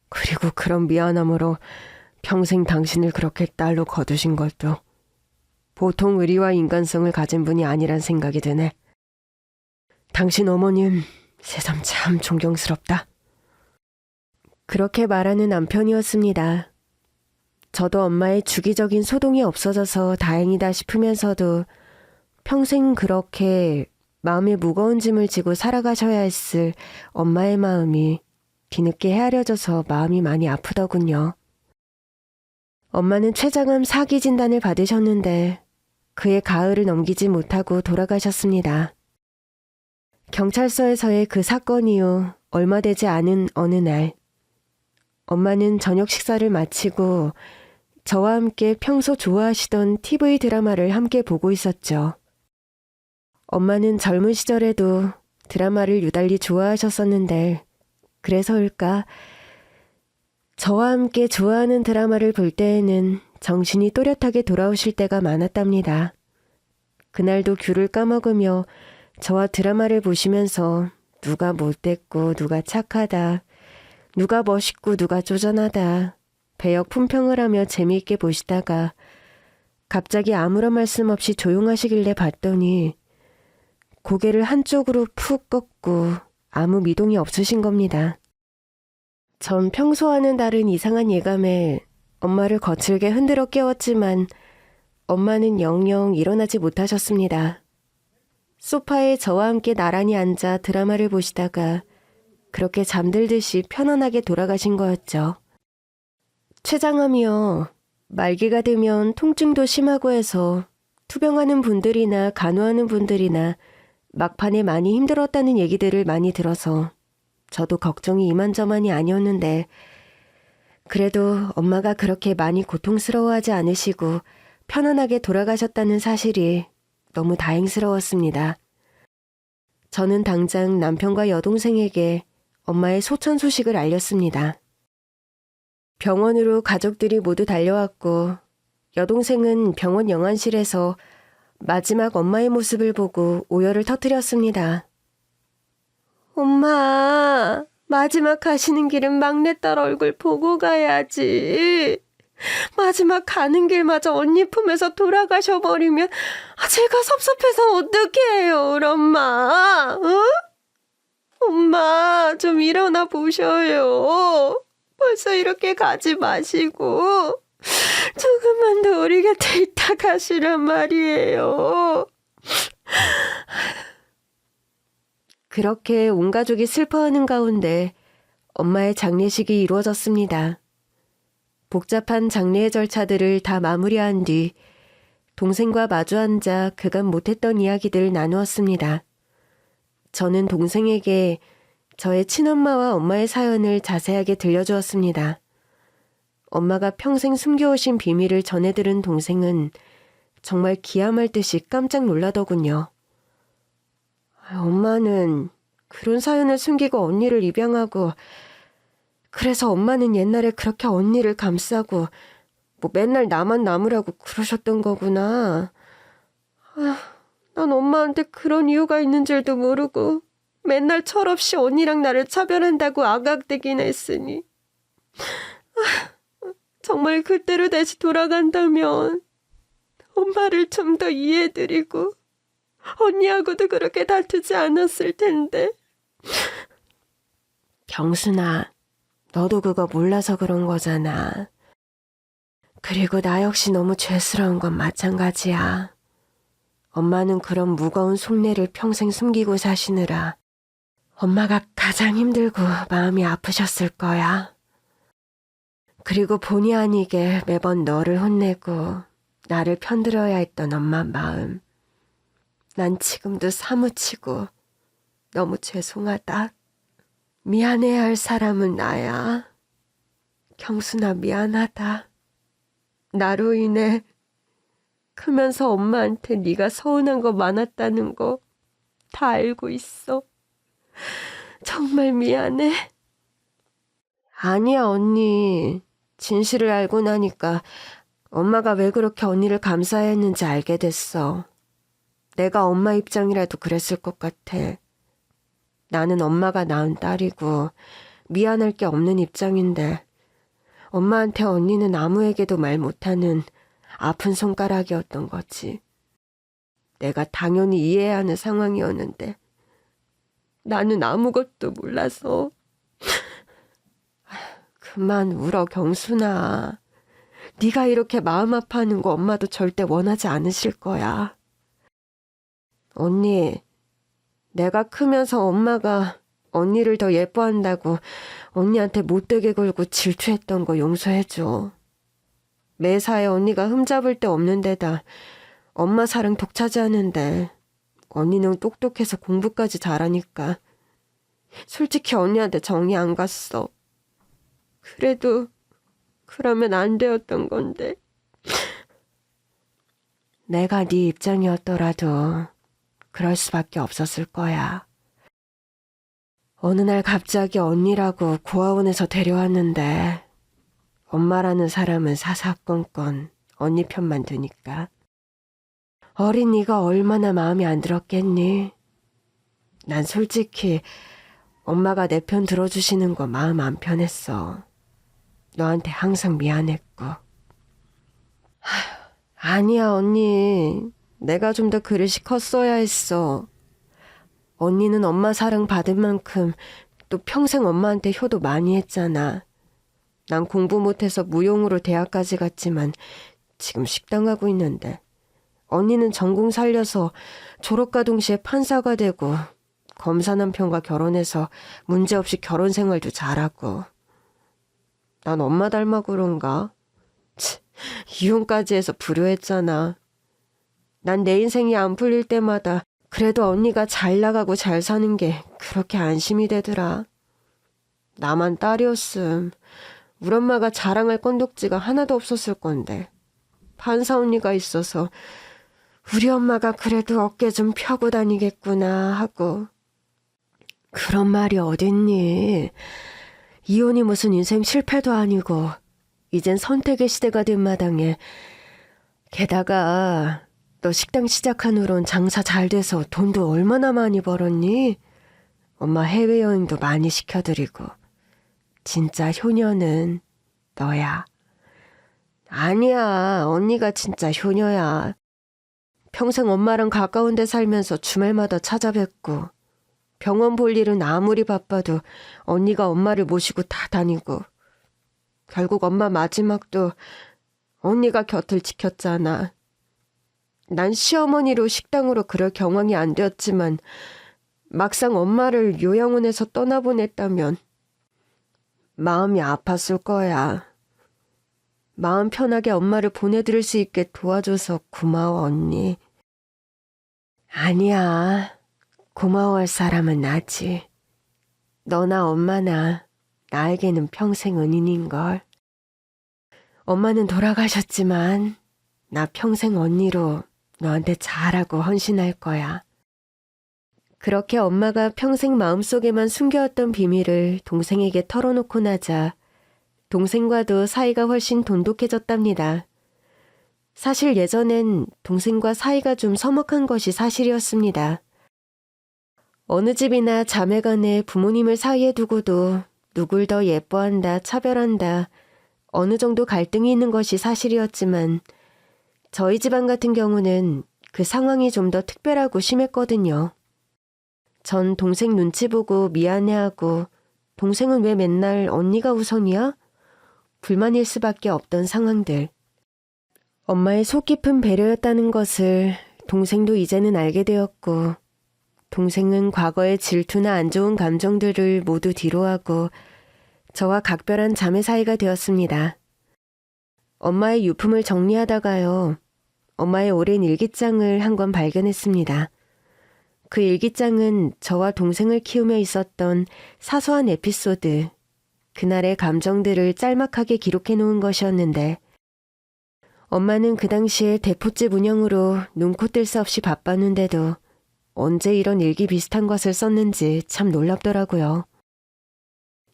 그리고 그런 미안함으로 평생 당신을 그렇게 딸로 거두신 것도 보통 의리와 인간성을 가진 분이 아니란 생각이 드네. 당신 어머님 새삼 참 존경스럽다. 그렇게 말하는 남편이었습니다. 저도 엄마의 주기적인 소동이 없어져서 다행이다 싶으면서도 평생 그렇게 마음에 무거운 짐을 지고 살아가셔야 했을 엄마의 마음이 뒤늦게 헤아려져서 마음이 많이 아프더군요. 엄마는 췌장암 4기 진단을 받으셨는데 그의 가을을 넘기지 못하고 돌아가셨습니다. 경찰서에서의 그 사건 이후 얼마 되지 않은 어느 날, 엄마는 저녁 식사를 마치고 저와 함께 평소 좋아하시던 TV 드라마를 함께 보고 있었죠. 엄마는 젊은 시절에도 드라마를 유달리 좋아하셨었는데 그래서일까 저와 함께 좋아하는 드라마를 볼 때에는 정신이 또렷하게 돌아오실 때가 많았답니다. 그날도 귤을 까먹으며 저와 드라마를 보시면서 누가 못됐고 누가 착하다, 누가 멋있고 누가 쪼잔하다 배역 품평을 하며 재미있게 보시다가 갑자기 아무런 말씀 없이 조용하시길래 봤더니 고개를 한쪽으로 푹 꺾고 아무 미동이 없으신 겁니다. 전 평소와는 다른 이상한 예감에 엄마를 거칠게 흔들어 깨웠지만 엄마는 영영 일어나지 못하셨습니다. 소파에 저와 함께 나란히 앉아 드라마를 보시다가 그렇게 잠들듯이 편안하게 돌아가신 거였죠. 췌장암이요. 말기가 되면 통증도 심하고 해서 투병하는 분들이나 간호하는 분들이나 막판에 많이 힘들었다는 얘기들을 많이 들어서 저도 걱정이 이만저만이 아니었는데 그래도 엄마가 그렇게 많이 고통스러워하지 않으시고 편안하게 돌아가셨다는 사실이 너무 다행스러웠습니다. 저는 당장 남편과 여동생에게 엄마의 소천 소식을 알렸습니다. 병원으로 가족들이 모두 달려왔고 여동생은 병원 영안실에서 마지막 엄마의 모습을 보고 오열을 터뜨렸습니다. 엄마, 마지막 가시는 길은 막내딸 얼굴 보고 가야지. 마지막 가는 길마저 언니 품에서 돌아가셔버리면 제가 섭섭해서 어떡해요, 우리 엄마. 어? 엄마, 좀 일어나 보셔요. 벌써 이렇게 가지 마시고 조금만 더 우리 곁에 있다 가시란 말이에요. 그렇게 온 가족이 슬퍼하는 가운데 엄마의 장례식이 이루어졌습니다. 복잡한 장례의 절차들을 다 마무리한 뒤 동생과 마주 앉아 그간 못했던 이야기들을 나누었습니다. 저는 동생에게 저의 친엄마와 엄마의 사연을 자세하게 들려주었습니다. 엄마가 평생 숨겨오신 비밀을 전해들은 동생은 정말 기함할 듯이 깜짝 놀라더군요. 엄마는 그런 사연을 숨기고 언니를 입양하고 그래서 엄마는 옛날에 그렇게 언니를 감싸고 맨날 나만 남으라고 그러셨던 거구나. 난 엄마한테 그런 이유가 있는 줄도 모르고 맨날 철없이 언니랑 나를 차별한다고 아각대긴 했으니 정말 그때로 다시 돌아간다면 엄마를 좀 더 이해해드리고 언니하고도 그렇게 다투지 않았을 텐데. 경순아, 너도 그거 몰라서 그런 거잖아. 그리고 나 역시 너무 죄스러운 건 마찬가지야. 엄마는 그런 무거운 속내를 평생 숨기고 사시느라 엄마가 가장 힘들고 마음이 아프셨을 거야. 그리고 본의 아니게 매번 너를 혼내고 나를 편들어야 했던 엄마 마음. 난 지금도 사무치고 너무 죄송하다. 미안해야 할 사람은 나야. 경순아, 미안하다. 나로 인해 크면서 엄마한테 네가 서운한 거 많았다는 거 다 알고 있어. 정말 미안해. 아니야, 언니. 진실을 알고 나니까 엄마가 왜 그렇게 언니를 감사해야 했는지 알게 됐어. 내가 엄마 입장이라도 그랬을 것 같아. 나는 엄마가 낳은 딸이고 미안할 게 없는 입장인데 엄마한테 언니는 아무에게도 말 못하는 아픈 손가락이었던 거지. 내가 당연히 이해해야 하는 상황이었는데 나는 아무것도 몰라서. 그만 울어, 경순아. 네가 이렇게 마음 아파하는 거 엄마도 절대 원하지 않으실 거야. 언니, 내가 크면서 엄마가 언니를 더 예뻐한다고 언니한테 못되게 굴고 질투했던 거 용서해줘. 매사에 언니가 흠잡을 데 없는 데다 엄마 사랑 독차지하는데 언니는 똑똑해서 공부까지 잘하니까 솔직히 언니한테 정이 안 갔어. 그래도 그러면 안 되었던 건데. 내가 네 입장이었더라도 그럴 수밖에 없었을 거야. 어느 날 갑자기 언니라고 고아원에서 데려왔는데 엄마라는 사람은 사사건건 언니 편만 드니까. 어린 네가 얼마나 마음이 안 들었겠니? 난 솔직히 엄마가 내 편 들어주시는 거 마음 안 편했어. 너한테 항상 미안했고. 아니야, 언니. 내가 좀 더 그릇이 컸어야 했어. 언니는 엄마 사랑 받은 만큼 또 평생 엄마한테 효도 많이 했잖아. 난 공부 못해서 무용으로 대학까지 갔지만 지금 식당 하고 있는데 언니는 전공 살려서 졸업과 동시에 판사가 되고 검사 남편과 결혼해서 문제없이 결혼 생활도 잘하고. 난 엄마 닮아 그런가? 이혼까지 해서 불효했잖아. 난 내 인생이 안 풀릴 때마다 그래도 언니가 잘 나가고 잘 사는 게 그렇게 안심이 되더라. 나만 딸이었음 우리 엄마가 자랑할 건덕지가 하나도 없었을 건데 판사 언니가 있어서 우리 엄마가 그래도 어깨 좀 펴고 다니겠구나 하고. 그런 말이 어딨니? 이혼이 무슨 인생 실패도 아니고 이젠 선택의 시대가 된 마당에. 게다가 너 식당 시작한 후론 장사 잘 돼서 돈도 얼마나 많이 벌었니? 엄마 해외여행도 많이 시켜드리고. 진짜 효녀는 너야. 아니야, 언니가 진짜 효녀야. 평생 엄마랑 가까운 데 살면서 주말마다 찾아뵙고 병원 볼 일은 아무리 바빠도 언니가 엄마를 모시고 다 다니고 결국 엄마 마지막도 언니가 곁을 지켰잖아. 난 시어머니로 식당으로 그럴 경황이 안 되었지만 막상 엄마를 요양원에서 떠나보냈다면 마음이 아팠을 거야. 마음 편하게 엄마를 보내드릴 수 있게 도와줘서 고마워, 언니. 아니야. 고마워할 사람은 나지. 너나 엄마나 나에게는 평생 은인인걸. 엄마는 돌아가셨지만 나 평생 언니로 너한테 잘하고 헌신할 거야. 그렇게 엄마가 평생 마음속에만 숨겨왔던 비밀을 동생에게 털어놓고 나자 동생과도 사이가 훨씬 돈독해졌답니다. 사실 예전엔 동생과 사이가 좀 서먹한 것이 사실이었습니다. 어느 집이나 자매간에 부모님을 사이에 두고도 누굴 더 예뻐한다, 차별한다, 어느 정도 갈등이 있는 것이 사실이었지만 저희 집안 같은 경우는 그 상황이 좀 더 특별하고 심했거든요. 전 동생 눈치 보고 미안해하고 동생은 왜 맨날 언니가 우선이야? 불만일 수밖에 없던 상황들. 엄마의 속 깊은 배려였다는 것을 동생도 이제는 알게 되었고 동생은 과거의 질투나 안 좋은 감정들을 모두 뒤로하고 저와 각별한 자매 사이가 되었습니다. 엄마의 유품을 정리하다가요. 엄마의 오랜 일기장을 한 권 발견했습니다. 그 일기장은 저와 동생을 키우며 있었던 사소한 에피소드, 그날의 감정들을 짤막하게 기록해 놓은 것이었는데 엄마는 그 당시에 대포집 운영으로 눈코 뜰 새 없이 바빴는데도 언제 이런 일기 비슷한 것을 썼는지 참 놀랍더라고요.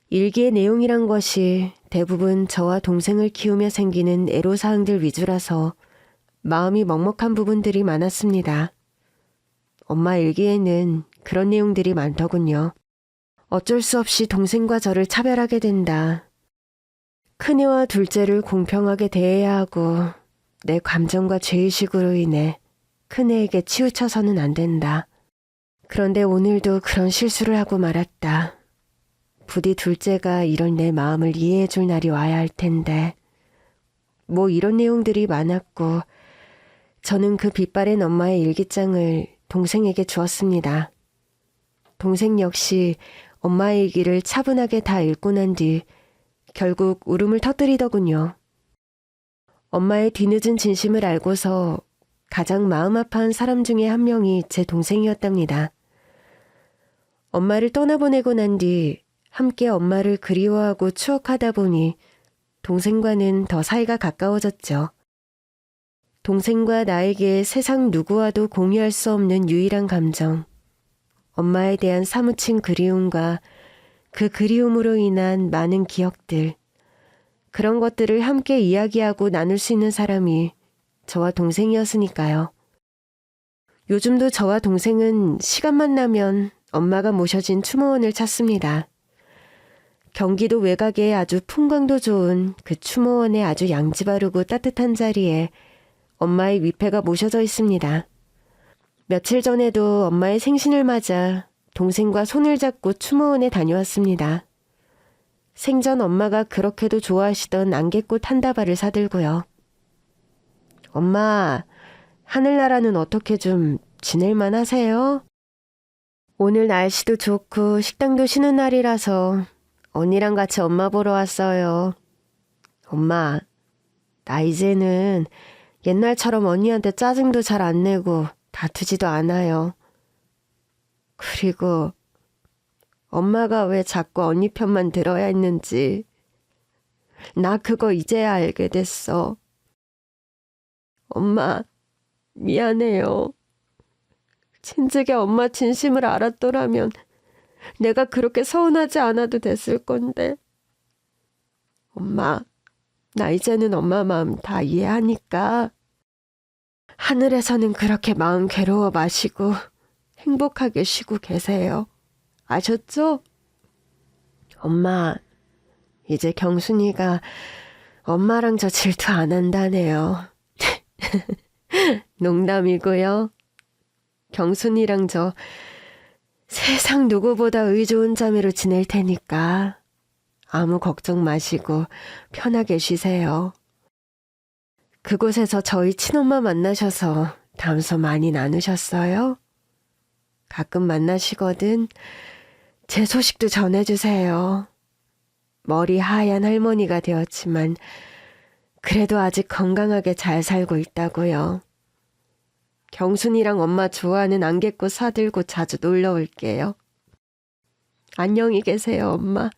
일기의 내용이란 것이 대부분 저와 동생을 키우며 생기는 애로사항들 위주라서 마음이 먹먹한 부분들이 많았습니다. 엄마 일기에는 그런 내용들이 많더군요. 어쩔 수 없이 동생과 저를 차별하게 된다. 큰애와 둘째를 공평하게 대해야 하고 내 감정과 죄의식으로 인해 큰애에게 치우쳐서는 안 된다. 그런데 오늘도 그런 실수를 하고 말았다. 부디 둘째가 이런 내 마음을 이해해 줄 날이 와야 할 텐데. 뭐 이런 내용들이 많았고 저는 그 빛바랜 엄마의 일기장을 동생에게 주었습니다. 동생 역시 엄마의 일기를 차분하게 다 읽고 난 뒤 결국 울음을 터뜨리더군요. 엄마의 뒤늦은 진심을 알고서 가장 마음 아파한 사람 중에 한 명이 제 동생이었답니다. 엄마를 떠나보내고 난 뒤 함께 엄마를 그리워하고 추억하다 보니 동생과는 더 사이가 가까워졌죠. 동생과 나에게 세상 누구와도 공유할 수 없는 유일한 감정, 엄마에 대한 사무친 그리움과 그 그리움으로 인한 많은 기억들, 그런 것들을 함께 이야기하고 나눌 수 있는 사람이 저와 동생이었으니까요. 요즘도 저와 동생은 시간만 나면 엄마가 모셔진 추모원을 찾습니다. 경기도 외곽에 아주 풍광도 좋은 그 추모원의 아주 양지 바르고 따뜻한 자리에 엄마의 위패가 모셔져 있습니다. 며칠 전에도 엄마의 생신을 맞아 동생과 손을 잡고 추모원에 다녀왔습니다. 생전 엄마가 그렇게도 좋아하시던 안개꽃 한 다발을 사들고요. 엄마, 하늘나라는 어떻게 좀 지낼만 하세요? 오늘 날씨도 좋고 식당도 쉬는 날이라서 언니랑 같이 엄마 보러 왔어요. 엄마, 나 이제는 옛날처럼 언니한테 짜증도 잘 안 내고 다투지도 않아요. 그리고 엄마가 왜 자꾸 언니 편만 들어야 했는지 나 그거 이제야 알게 됐어. 엄마, 미안해요. 진즉에 엄마 진심을 알았더라면 내가 그렇게 서운하지 않아도 됐을 건데. 엄마, 나 이제는 엄마 마음 다 이해하니까 하늘에서는 그렇게 마음 괴로워 마시고 행복하게 쉬고 계세요. 아셨죠? 엄마, 이제 경순이가 엄마랑 저 질투 안 한다네요. 농담이고요. 경순이랑 저 세상 누구보다 의좋은 자매로 지낼 테니까 아무 걱정 마시고 편하게 쉬세요. 그곳에서 저희 친엄마 만나셔서 담소 많이 나누셨어요? 가끔 만나시거든 제 소식도 전해주세요. 머리 하얀 할머니가 되었지만 그래도 아직 건강하게 잘 살고 있다고요. 경순이랑 엄마 좋아하는 안개꽃 사들고 자주 놀러 올게요. 안녕히 계세요, 엄마.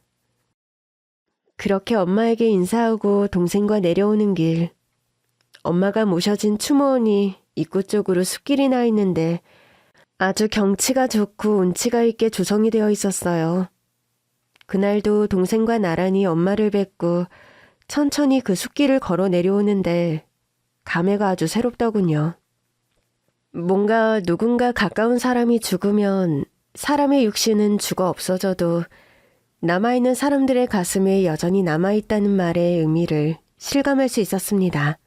그렇게 엄마에게 인사하고 동생과 내려오는 길, 엄마가 모셔진 추모원이 입구 쪽으로 숲길이 나 있는데 아주 경치가 좋고 운치가 있게 조성이 되어 있었어요. 그날도 동생과 나란히 엄마를 뵙고 천천히 그 숲길을 걸어 내려오는데 감회가 아주 새롭더군요. 뭔가 누군가 가까운 사람이 죽으면 사람의 육신은 죽어 없어져도 남아있는 사람들의 가슴에 여전히 남아있다는 말의 의미를 실감할 수 있었습니다.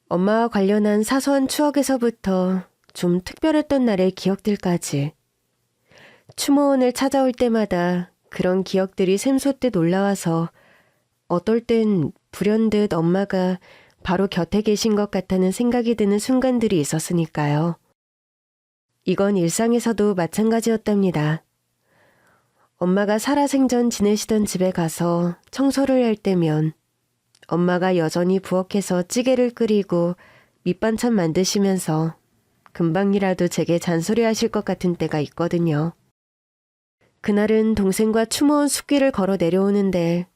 엄마와 관련한 사소한 추억에서부터 좀 특별했던 날의 기억들까지 추모원을 찾아올 때마다 그런 기억들이 샘솟듯 올라와서 어떨 땐 불현듯 엄마가 바로 곁에 계신 것 같다는 생각이 드는 순간들이 있었으니까요. 이건 일상에서도 마찬가지였답니다. 엄마가 살아생전 지내시던 집에 가서 청소를 할 때면 엄마가 여전히 부엌에서 찌개를 끓이고 밑반찬 만드시면서 금방이라도 제게 잔소리하실 것 같은 때가 있거든요. 그날은 동생과 추모원 숲길을 걸어 내려오는데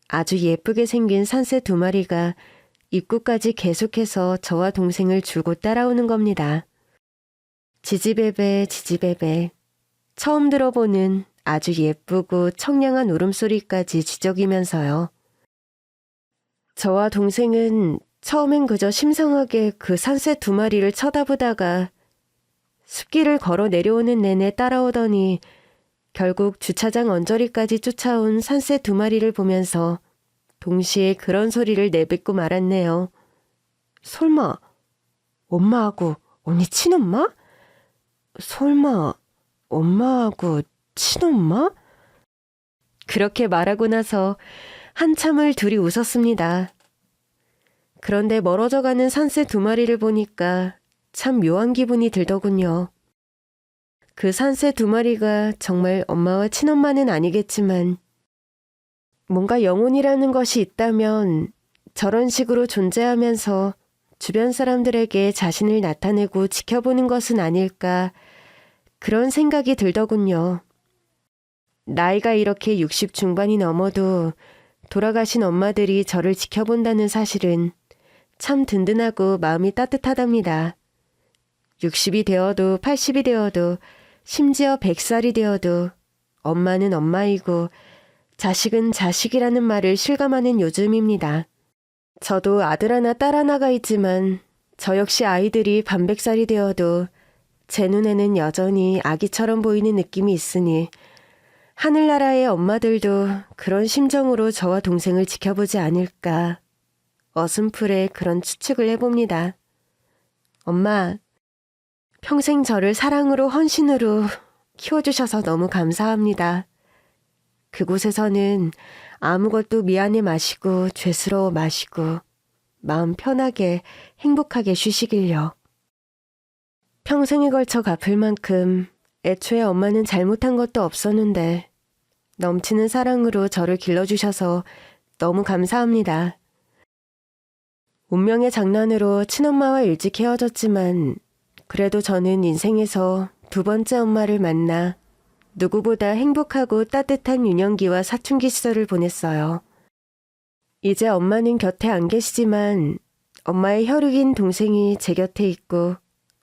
아주 예쁘게 생긴 산새 2마리가 입구까지 계속해서 저와 동생을 줄곧 따라오는 겁니다. 지지배배 지지배배, 처음 들어보는 아주 예쁘고 청량한 울음소리까지 지저귀면서요. 저와 동생은 처음엔 그저 심상하게 그 산새 2마리를 쳐다보다가 숲길을 걸어 내려오는 내내 따라오더니 결국 주차장 언저리까지 쫓아온 산새 2마리를 보면서 동시에 그런 소리를 내뱉고 말았네요. 설마 엄마하고 언니 친엄마? 설마 엄마하고 친엄마? 그렇게 말하고 나서 한참을 둘이 웃었습니다. 그런데 멀어져가는 산새 두 마리를 보니까 참 묘한 기분이 들더군요. 그 산새 두 마리가 정말 엄마와 친엄마는 아니겠지만 뭔가 영혼이라는 것이 있다면 저런 식으로 존재하면서 주변 사람들에게 자신을 나타내고 지켜보는 것은 아닐까 그런 생각이 들더군요. 나이가 이렇게 60 중반이 넘어도 돌아가신 엄마들이 저를 지켜본다는 사실은 참 든든하고 마음이 따뜻하답니다. 60이 되어도 80이 되어도 심지어 100살이 되어도 엄마는 엄마이고 자식은 자식이라는 말을 실감하는 요즘입니다. 저도 아들 하나 딸 하나가 있지만 저 역시 아이들이 반백살이 되어도 제 눈에는 여전히 아기처럼 보이는 느낌이 있으니 하늘나라의 엄마들도 그런 심정으로 저와 동생을 지켜보지 않을까 어슴풀에 그런 추측을 해봅니다. 엄마, 평생 저를 사랑으로 헌신으로 키워주셔서 너무 감사합니다. 그곳에서는 아무것도 미안해 마시고 죄스러워 마시고 마음 편하게 행복하게 쉬시길요. 평생에 걸쳐 갚을 만큼 애초에 엄마는 잘못한 것도 없었는데 넘치는 사랑으로 저를 길러주셔서 너무 감사합니다. 운명의 장난으로 친엄마와 일찍 헤어졌지만 그래도 저는 인생에서 두 번째 엄마를 만나 누구보다 행복하고 따뜻한 유년기와 사춘기 시절을 보냈어요. 이제 엄마는 곁에 안 계시지만 엄마의 혈육인 동생이 제 곁에 있고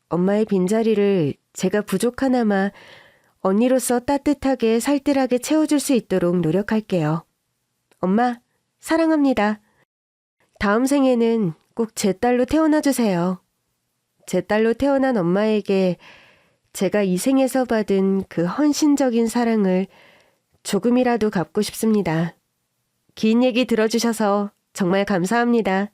엄마의 빈자리를 제가 부족하나마 언니로서 따뜻하게 살뜰하게 채워줄 수 있도록 노력할게요. 엄마, 사랑합니다. 다음 생에는 꼭 제 딸로 태어나주세요. 제 딸로 태어난 엄마에게 제가 이 생에서 받은 그 헌신적인 사랑을 조금이라도 갚고 싶습니다. 긴 얘기 들어주셔서 정말 감사합니다.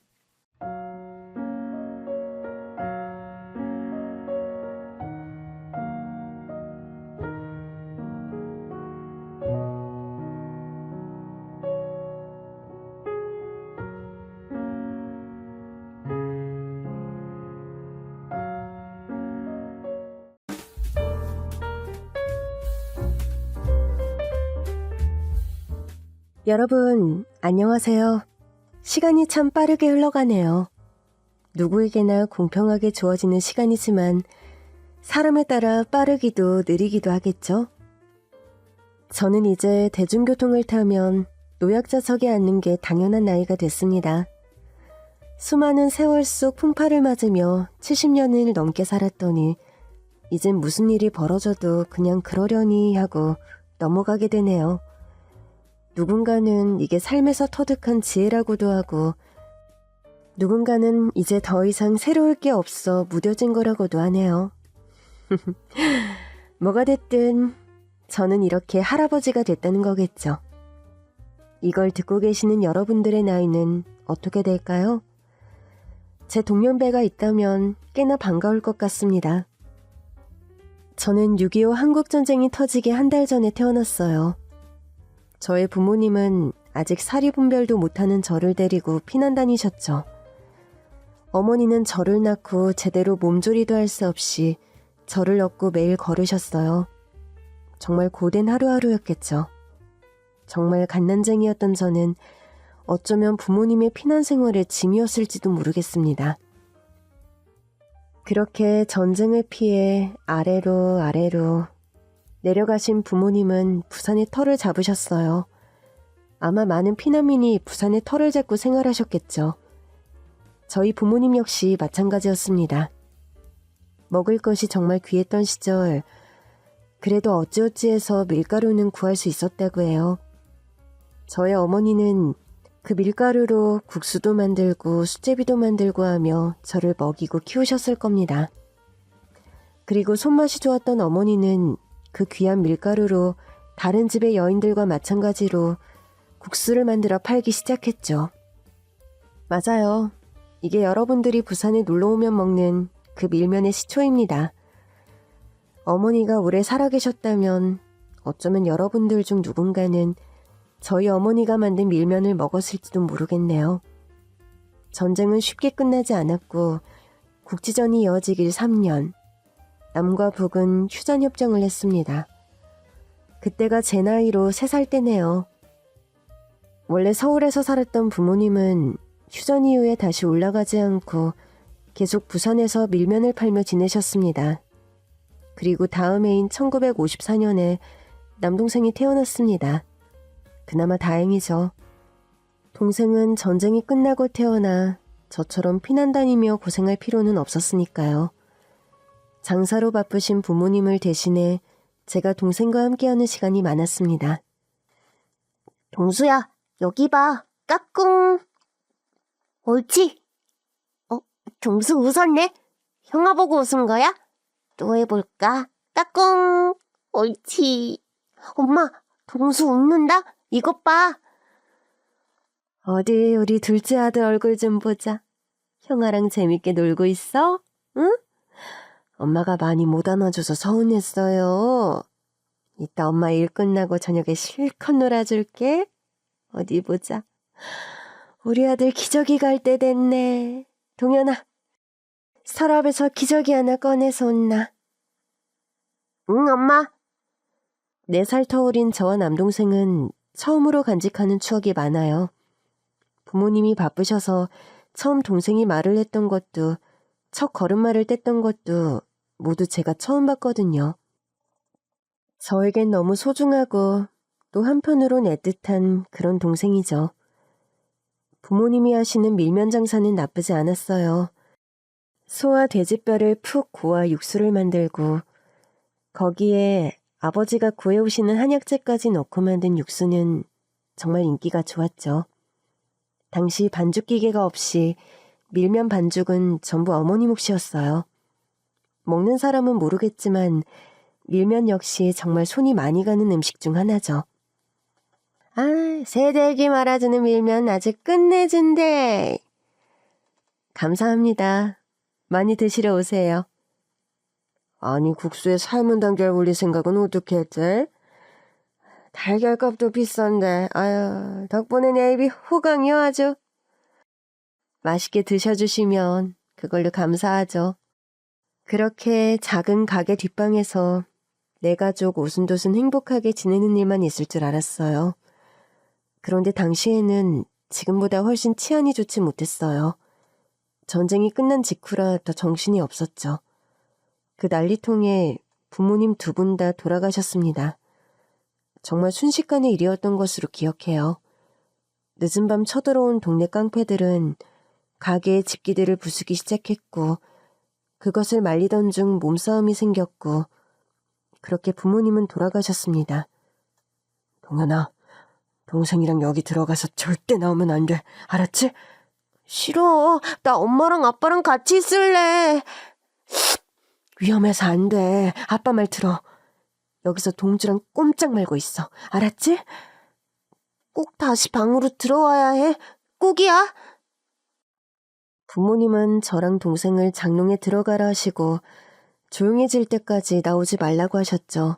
여러분, 안녕하세요. 시간이 참 빠르게 흘러가네요. 누구에게나 공평하게 주어지는 시간이지만 사람에 따라 빠르기도 느리기도 하겠죠? 저는 이제 대중교통을 타면 노약자석에 앉는 게 당연한 나이가 됐습니다. 수많은 세월 속 풍파를 맞으며 70년을 넘게 살았더니 이젠 무슨 일이 벌어져도 그냥 그러려니 하고 넘어가게 되네요. 누군가는 이게 삶에서 터득한 지혜라고도 하고 누군가는 이제 더 이상 새로울 게 없어 무뎌진 거라고도 하네요. 뭐가 됐든 저는 이렇게 할아버지가 됐다는 거겠죠. 이걸 듣고 계시는 여러분들의 나이는 어떻게 될까요? 제 동년배가 있다면 꽤나 반가울 것 같습니다. 저는 6.25 한국전쟁이 터지기 한 달 전에 태어났어요. 저의 부모님은 아직 사리분별도 못하는 저를 데리고 피난 다니셨죠. 어머니는 저를 낳고 제대로 몸조리도 할 수 없이 저를 업고 매일 걸으셨어요. 정말 고된 하루하루였겠죠. 정말 갓난쟁이였던 저는 어쩌면 부모님의 피난 생활의 짐이었을지도 모르겠습니다. 그렇게 전쟁을 피해 아래로 내려가신 부모님은 부산에 터를 잡으셨어요. 아마 많은 피난민이 부산에 터를 잡고 생활하셨겠죠. 저희 부모님 역시 마찬가지였습니다. 먹을 것이 정말 귀했던 시절, 그래도 어찌어찌해서 밀가루는 구할 수 있었다고 해요. 저의 어머니는 그 밀가루로 국수도 만들고 수제비도 만들고 하며 저를 먹이고 키우셨을 겁니다. 그리고 손맛이 좋았던 어머니는 그 귀한 밀가루로 다른 집의 여인들과 마찬가지로 국수를 만들어 팔기 시작했죠. 맞아요. 이게 여러분들이 부산에 놀러오면 먹는 그 밀면의 시초입니다. 어머니가 오래 살아계셨다면 어쩌면 여러분들 중 누군가는 저희 어머니가 만든 밀면을 먹었을지도 모르겠네요. 전쟁은 쉽게 끝나지 않았고 국지전이 이어지길 3년, 남과 북은 휴전협정을 했습니다. 그때가 제 나이로 3살 때네요. 원래 서울에서 살았던 부모님은 휴전 이후에 다시 올라가지 않고 계속 부산에서 밀면을 팔며 지내셨습니다. 그리고 다음 해인 1954년에 남동생이 태어났습니다. 그나마 다행이죠. 동생은 전쟁이 끝나고 태어나 저처럼 피난 다니며 고생할 필요는 없었으니까요. 장사로 바쁘신 부모님을 대신해 제가 동생과 함께하는 시간이 많았습니다. 동수야, 여기 봐. 까꿍. 옳지? 동수 웃었네. 형아 보고 웃은 거야? 또 해볼까? 까꿍. 옳지. 엄마, 동수 웃는다? 이것 봐. 어디 우리 둘째 아들 얼굴 좀 보자. 형아랑 재밌게 놀고 있어? 응? 엄마가 많이 못 안아줘서 서운했어요. 이따 엄마 일 끝나고 저녁에 실컷 놀아줄게. 어디 보자. 우리 아들 기저귀 갈 때 됐네. 동현아, 서랍에서 기저귀 하나 꺼내서 온나. 응, 엄마. 4살 터울인 저와 남동생은 처음으로 간직하는 추억이 많아요. 부모님이 바쁘셔서 처음 동생이 말을 했던 것도, 첫 걸음마를 뗐던 것도 모두 제가 처음 봤거든요. 저에겐 너무 소중하고 또 한편으론 애틋한 그런 동생이죠. 부모님이 하시는 밀면 장사는 나쁘지 않았어요. 소와 돼지뼈를 푹 고아 육수를 만들고 거기에 아버지가 구해오시는 한약재까지 넣고 만든 육수는 정말 인기가 좋았죠. 당시 반죽 기계가 없이 밀면 반죽은 전부 어머니 몫이었어요. 먹는 사람은 모르겠지만 밀면 역시 정말 손이 많이 가는 음식 중 하나죠. 아, 새들기 말아주는 밀면 아주 끝내준대. 감사합니다. 많이 드시러 오세요. 아니, 국수에 삶은 달걀 올릴 생각은 어떻게 했지? 달걀값도 비싼데, 아유, 덕분에 내 입이 호강이요 아주. 맛있게 드셔주시면 그걸로 감사하죠. 그렇게 작은 가게 뒷방에서 내 가족 오순도순 행복하게 지내는 일만 있을 줄 알았어요. 그런데 당시에는 지금보다 훨씬 치안이 좋지 못했어요. 전쟁이 끝난 직후라 더 정신이 없었죠. 그 난리통에 부모님 2분 다 돌아가셨습니다. 정말 순식간의 일이었던 것으로 기억해요. 늦은 밤 쳐들어온 동네 깡패들은 가게의 집기들을 부수기 시작했고 그것을 말리던 중 몸싸움이 생겼고 그렇게 부모님은 돌아가셨습니다. 동현아, 동생이랑 여기 들어가서 절대 나오면 안 돼. 알았지? 싫어. 나 엄마랑 아빠랑 같이 있을래. 위험해서 안 돼. 아빠 말 들어. 여기서 동주랑 꼼짝 말고 있어. 알았지? 꼭 다시 방으로 들어와야 해. 꼭이야. 부모님은 저랑 동생을 장롱에 들어가라 하시고 조용해질 때까지 나오지 말라고 하셨죠.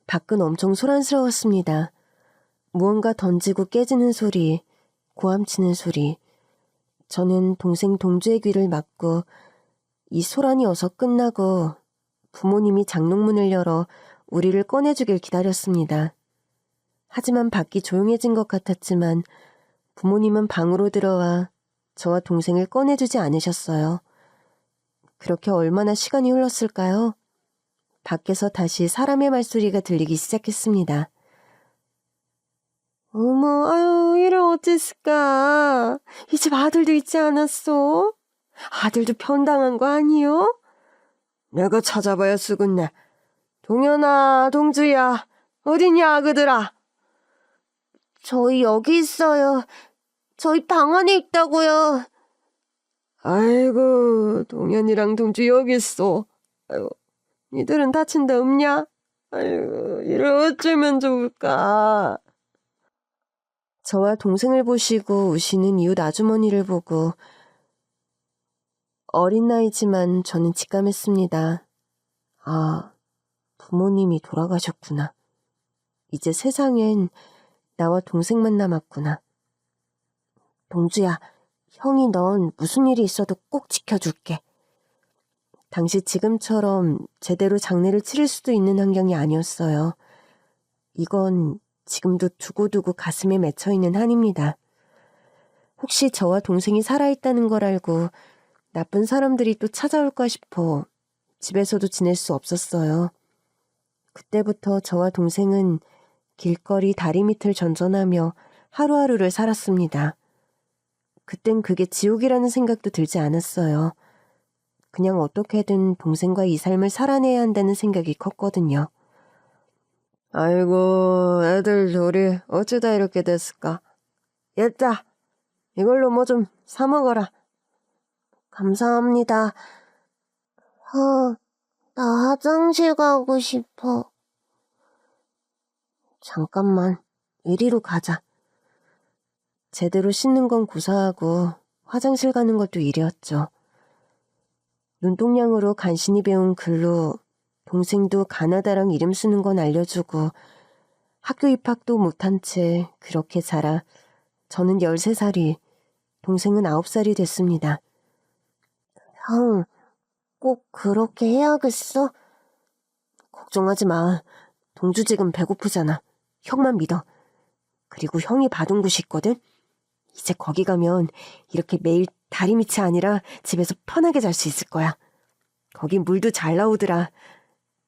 밖은 엄청 소란스러웠습니다. 무언가 던지고 깨지는 소리, 고함치는 소리. 저는 동생 동주의 귀를 막고 이 소란이 어서 끝나고 부모님이 장롱문을 열어 우리를 꺼내주길 기다렸습니다. 하지만 밖이 조용해진 것 같았지만 부모님은 방으로 들어와 저와 동생을 꺼내주지 않으셨어요. 그렇게 얼마나 시간이 흘렀을까요? 밖에서 다시 사람의 말소리가 들리기 시작했습니다. 어머, 아유, 이를 어쨌을까? 이 집 아들도 있지 않았어? 아들도 편당한 거 아니요? 내가 찾아봐야 쓰겠네. 동현아, 동주야, 어디냐, 그들아? 저희 여기 있어요. 저희 방 안에 있다고요. 아이고, 동현이랑 동주 여기 있어. 아이고, 니들은 다친 데 없냐? 아이고, 이를 어쩌면 좋을까? 저와 동생을 보시고 우시는 이웃 아주머니를 보고 어린 나이지만 저는 직감했습니다. 아, 부모님이 돌아가셨구나. 이제 세상엔 나와 동생만 남았구나. 동주야, 형이 넌 무슨 일이 있어도 꼭 지켜줄게. 당시 지금처럼 제대로 장례를 치를 수도 있는 환경이 아니었어요. 이건 지금도 두고두고 가슴에 맺혀있는 한입니다. 혹시 저와 동생이 살아있다는 걸 알고 나쁜 사람들이 또 찾아올까 싶어 집에서도 지낼 수 없었어요. 그때부터 저와 동생은 길거리 다리 밑을 전전하며 하루하루를 살았습니다. 그땐 그게 지옥이라는 생각도 들지 않았어요. 그냥 어떻게든 동생과 이 삶을 살아내야 한다는 생각이 컸거든요. 아이고, 애들 둘이 어쩌다 이렇게 됐을까? 얘들아, 이걸로 뭐 좀 사 먹어라. 감사합니다. 나 화장실 가고 싶어. 잠깐만, 이리로 가자. 제대로 씻는 건 고사하고 화장실 가는 것도 일이었죠. 눈동냥으로 간신히 배운 글로 동생도 가나다랑 이름 쓰는 건 알려주고 학교 입학도 못한 채 그렇게 자라 저는 13살이, 동생은 9살이 됐습니다. 형, 꼭 그렇게 해야겠어? 걱정하지 마. 동주 지금 배고프잖아. 형만 믿어. 그리고 형이 봐둔 곳이 있거든? 이제 거기 가면 이렇게 매일 다리 밑이 아니라 집에서 편하게 잘 수 있을 거야. 거기 물도 잘 나오더라.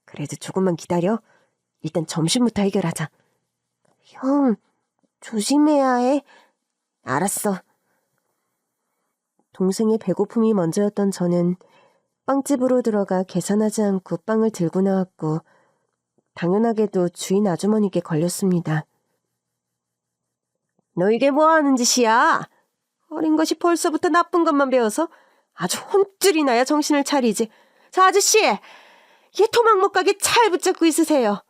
그래도 조금만 기다려. 일단 점심부터 해결하자. 형, 조심해야 해. 알았어. 동생의 배고픔이 먼저였던 저는 빵집으로 들어가 계산하지 않고 빵을 들고 나왔고 당연하게도 주인 아주머니께 걸렸습니다. 너 이게 뭐 하는 짓이야? 어린 것이 벌써부터 나쁜 것만 배워서 아주 혼쭐이 나야 정신을 차리지. 자, 아저씨! 얘 토막 못 가게 잘 붙잡고 있으세요.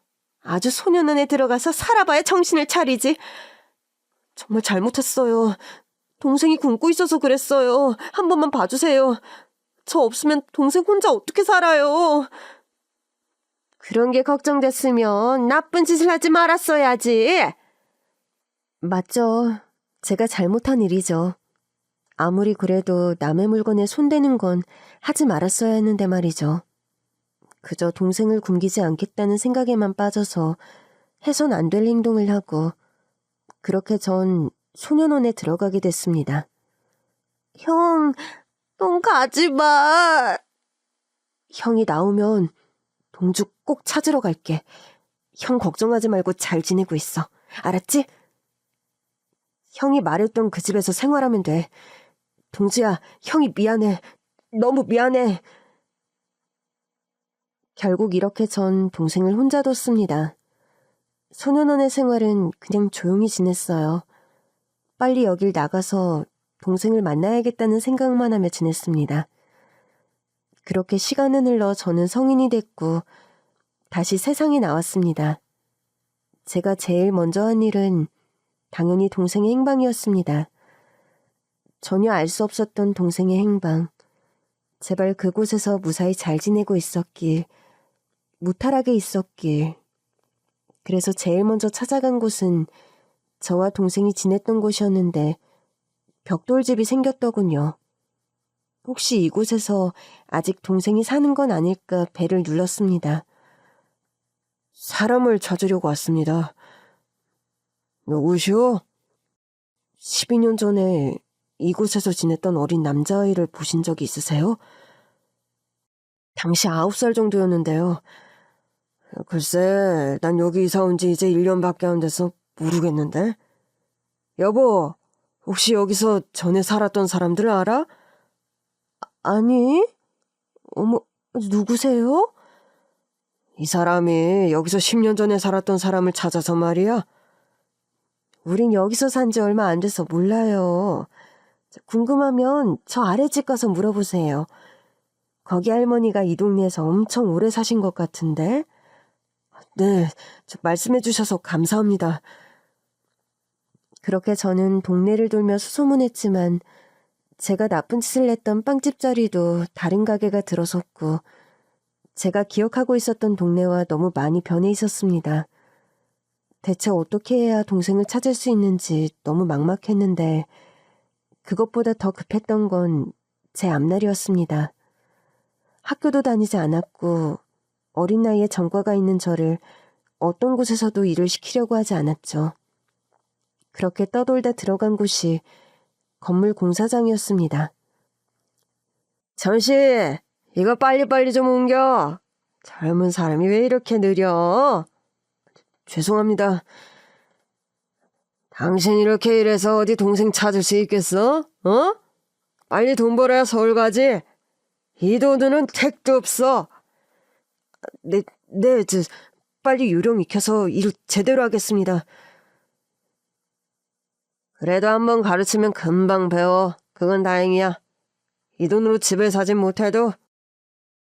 아주 소년원에 들어가서 살아봐야 정신을 차리지. 정말 잘못했어요. 동생이 굶고 있어서 그랬어요. 한 번만 봐주세요. 저 없으면 동생 혼자 어떻게 살아요. 그런 게 걱정됐으면 나쁜 짓을 하지 말았어야지. 맞죠. 제가 잘못한 일이죠. 아무리 그래도 남의 물건에 손대는 건 하지 말았어야 했는데 말이죠. 그저 동생을 굶기지 않겠다는 생각에만 빠져서 해선 안 될 행동을 하고 그렇게 전 소년원에 들어가게 됐습니다. 형, 넌 가지 마. 형이 나오면 동주 꼭 찾으러 갈게. 형 걱정하지 말고 잘 지내고 있어. 알았지? 형이 말했던 그 집에서 생활하면 돼. 동주야, 형이 미안해. 너무 미안해. 결국 이렇게 전 동생을 혼자 뒀습니다. 소년원의 생활은 그냥 조용히 지냈어요. 빨리 여길 나가서 동생을 만나야겠다는 생각만 하며 지냈습니다. 그렇게 시간은 흘러 저는 성인이 됐고 다시 세상에 나왔습니다. 제가 제일 먼저 한 일은 당연히 동생의 행방이었습니다. 전혀 알 수 없었던 동생의 행방. 제발 그곳에서 무사히 잘 지내고 있었길, 무탈하게 있었길. 그래서 제일 먼저 찾아간 곳은 저와 동생이 지냈던 곳이었는데 벽돌집이 생겼더군요. 혹시 이곳에서 아직 동생이 사는 건 아닐까 배를 눌렀습니다. 사람을 찾으려고 왔습니다. 누구시오? 12년 전에 이곳에서 지냈던 어린 남자아이를 보신 적이 있으세요? 당시 9살 정도였는데요. 글쎄, 난 여기 이사 온 지 이제 1년밖에 안 돼서 모르겠는데. 여보, 혹시 여기서 전에 살았던 사람들 알아? 아니, 어머, 누구세요? 이 사람이 여기서 10년 전에 살았던 사람을 찾아서 말이야. 우린 여기서 산 지 얼마 안 돼서 몰라요. 궁금하면 저 아래 집 가서 물어보세요. 거기 할머니가 이 동네에서 엄청 오래 사신 것 같은데. 네, 말씀해 주셔서 감사합니다. 그렇게 저는 동네를 돌며 수소문했지만 제가 나쁜 짓을 냈던 빵집 자리도 다른 가게가 들어섰고 제가 기억하고 있었던 동네와 너무 많이 변해 있었습니다. 대체 어떻게 해야 동생을 찾을 수 있는지 너무 막막했는데 그것보다 더 급했던 건 제 앞날이었습니다. 학교도 다니지 않았고 어린 나이에 전과가 있는 저를 어떤 곳에서도 일을 시키려고 하지 않았죠. 그렇게 떠돌다 들어간 곳이 건물 공사장이었습니다. 전씨, 이거 빨리빨리 좀 옮겨. 젊은 사람이 왜 이렇게 느려? 죄송합니다. 당신 이렇게 일해서 어디 동생 찾을 수 있겠어? 어? 빨리 돈 벌어야 서울 가지. 이 돈은 택도 없어. 네, 빨리 요령 익혀서 일 제대로 하겠습니다. 그래도 한번 가르치면 금방 배워. 그건 다행이야. 이 돈으로 집을 사진 못해도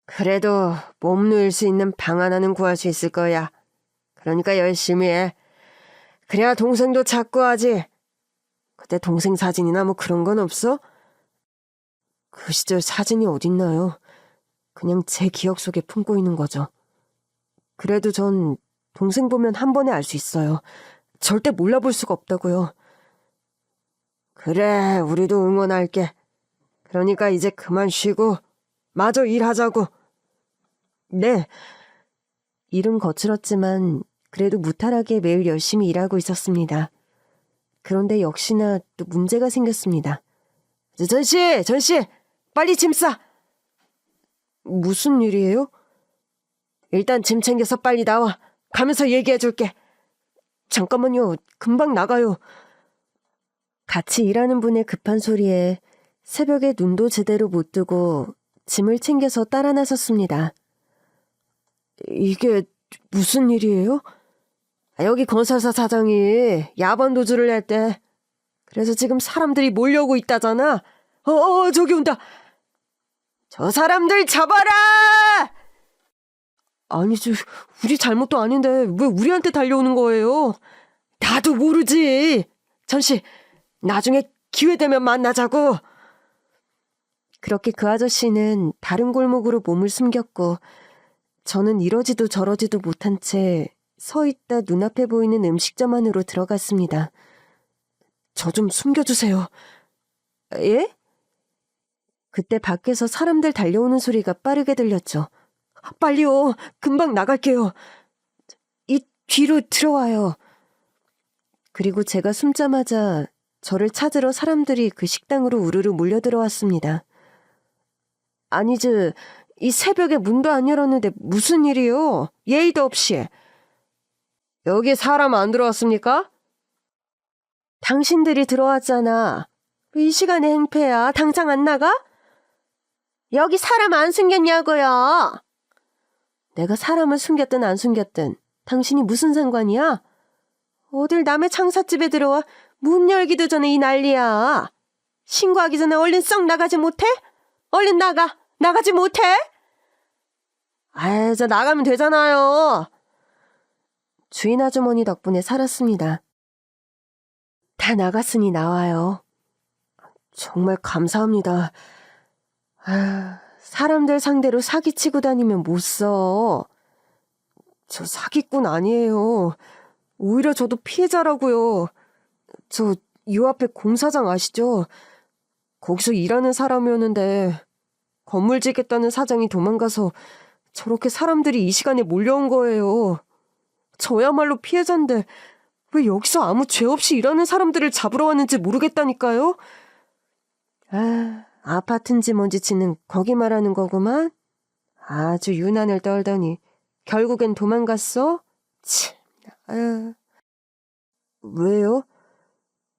그래도 몸 누일 수 있는 방 하나는 구할 수 있을 거야. 그러니까 열심히 해. 그래야 동생도 찾고 하지. 그때 동생 사진이나 뭐 그런 건 없어? 그 시절 사진이 어딨나요? 그냥 제 기억 속에 품고 있는 거죠. 그래도 전 동생 보면 한 번에 알 수 있어요. 절대 몰라볼 수가 없다고요. 그래, 우리도 응원할게. 그러니까 이제 그만 쉬고 마저 일하자고. 네. 일은 거칠었지만 그래도 무탈하게 매일 열심히 일하고 있었습니다. 그런데 역시나 또 문제가 생겼습니다. 전씨! 빨리 짐 싸! 무슨 일이에요? 일단 짐 챙겨서 빨리 나와. 가면서 얘기해줄게. 잠깐만요. 금방 나가요. 같이 일하는 분의 급한 소리에 새벽에 눈도 제대로 못 뜨고 짐을 챙겨서 따라 나섰습니다. 이게 무슨 일이에요? 여기 건설사 사장이 야반 도주를 했대. 그래서 지금 사람들이 몰려오고 있다잖아. 저기 온다. 저 사람들 잡아라! 아니지, 우리 잘못도 아닌데 왜 우리한테 달려오는 거예요? 나도 모르지. 전씨, 나중에 기회 되면 만나자고. 그렇게 그 아저씨는 다른 골목으로 몸을 숨겼고 저는 이러지도 저러지도 못한 채 서 있다 눈앞에 보이는 음식점 안으로 들어갔습니다. 저 좀 숨겨주세요. 예? 그때 밖에서 사람들 달려오는 소리가 빠르게 들렸죠. 빨리요. 금방 나갈게요. 이 뒤로 들어와요. 그리고 제가 숨자마자 저를 찾으러 사람들이 그 식당으로 우르르 몰려들어왔습니다. 아니지, 이 새벽에 문도 안 열었는데 무슨 일이요? 예의도 없이. 여기 사람 안 들어왔습니까? 당신들이 들어왔잖아. 이 시간에 행패야. 당장 안 나가? 여기 사람 안 숨겼냐고요. 내가 사람을 숨겼든 안 숨겼든 당신이 무슨 상관이야? 어딜 남의 장사집에 들어와 문 열기도 전에 이 난리야. 신고하기 전에 얼른 썩 나가지 못해? 얼른 나가. 나가지 못해? 저 나가면 되잖아요. 주인 아주머니 덕분에 살았습니다. 다 나갔으니 나와요. 정말 감사합니다. 사람들 상대로 사기치고 다니면 못 써. 저 사기꾼 아니에요. 오히려 저도 피해자라고요. 저 요 앞에 공사장 아시죠? 거기서 일하는 사람이었는데 건물 짓겠다는 사장이 도망가서 저렇게 사람들이 이 시간에 몰려온 거예요. 저야말로 피해자인데 왜 여기서 아무 죄 없이 일하는 사람들을 잡으러 왔는지 모르겠다니까요? 아파트인지 뭔지 짓는 거기 말하는 거구만. 아주 유난을 떨더니 결국엔 도망갔어? 참, 왜요?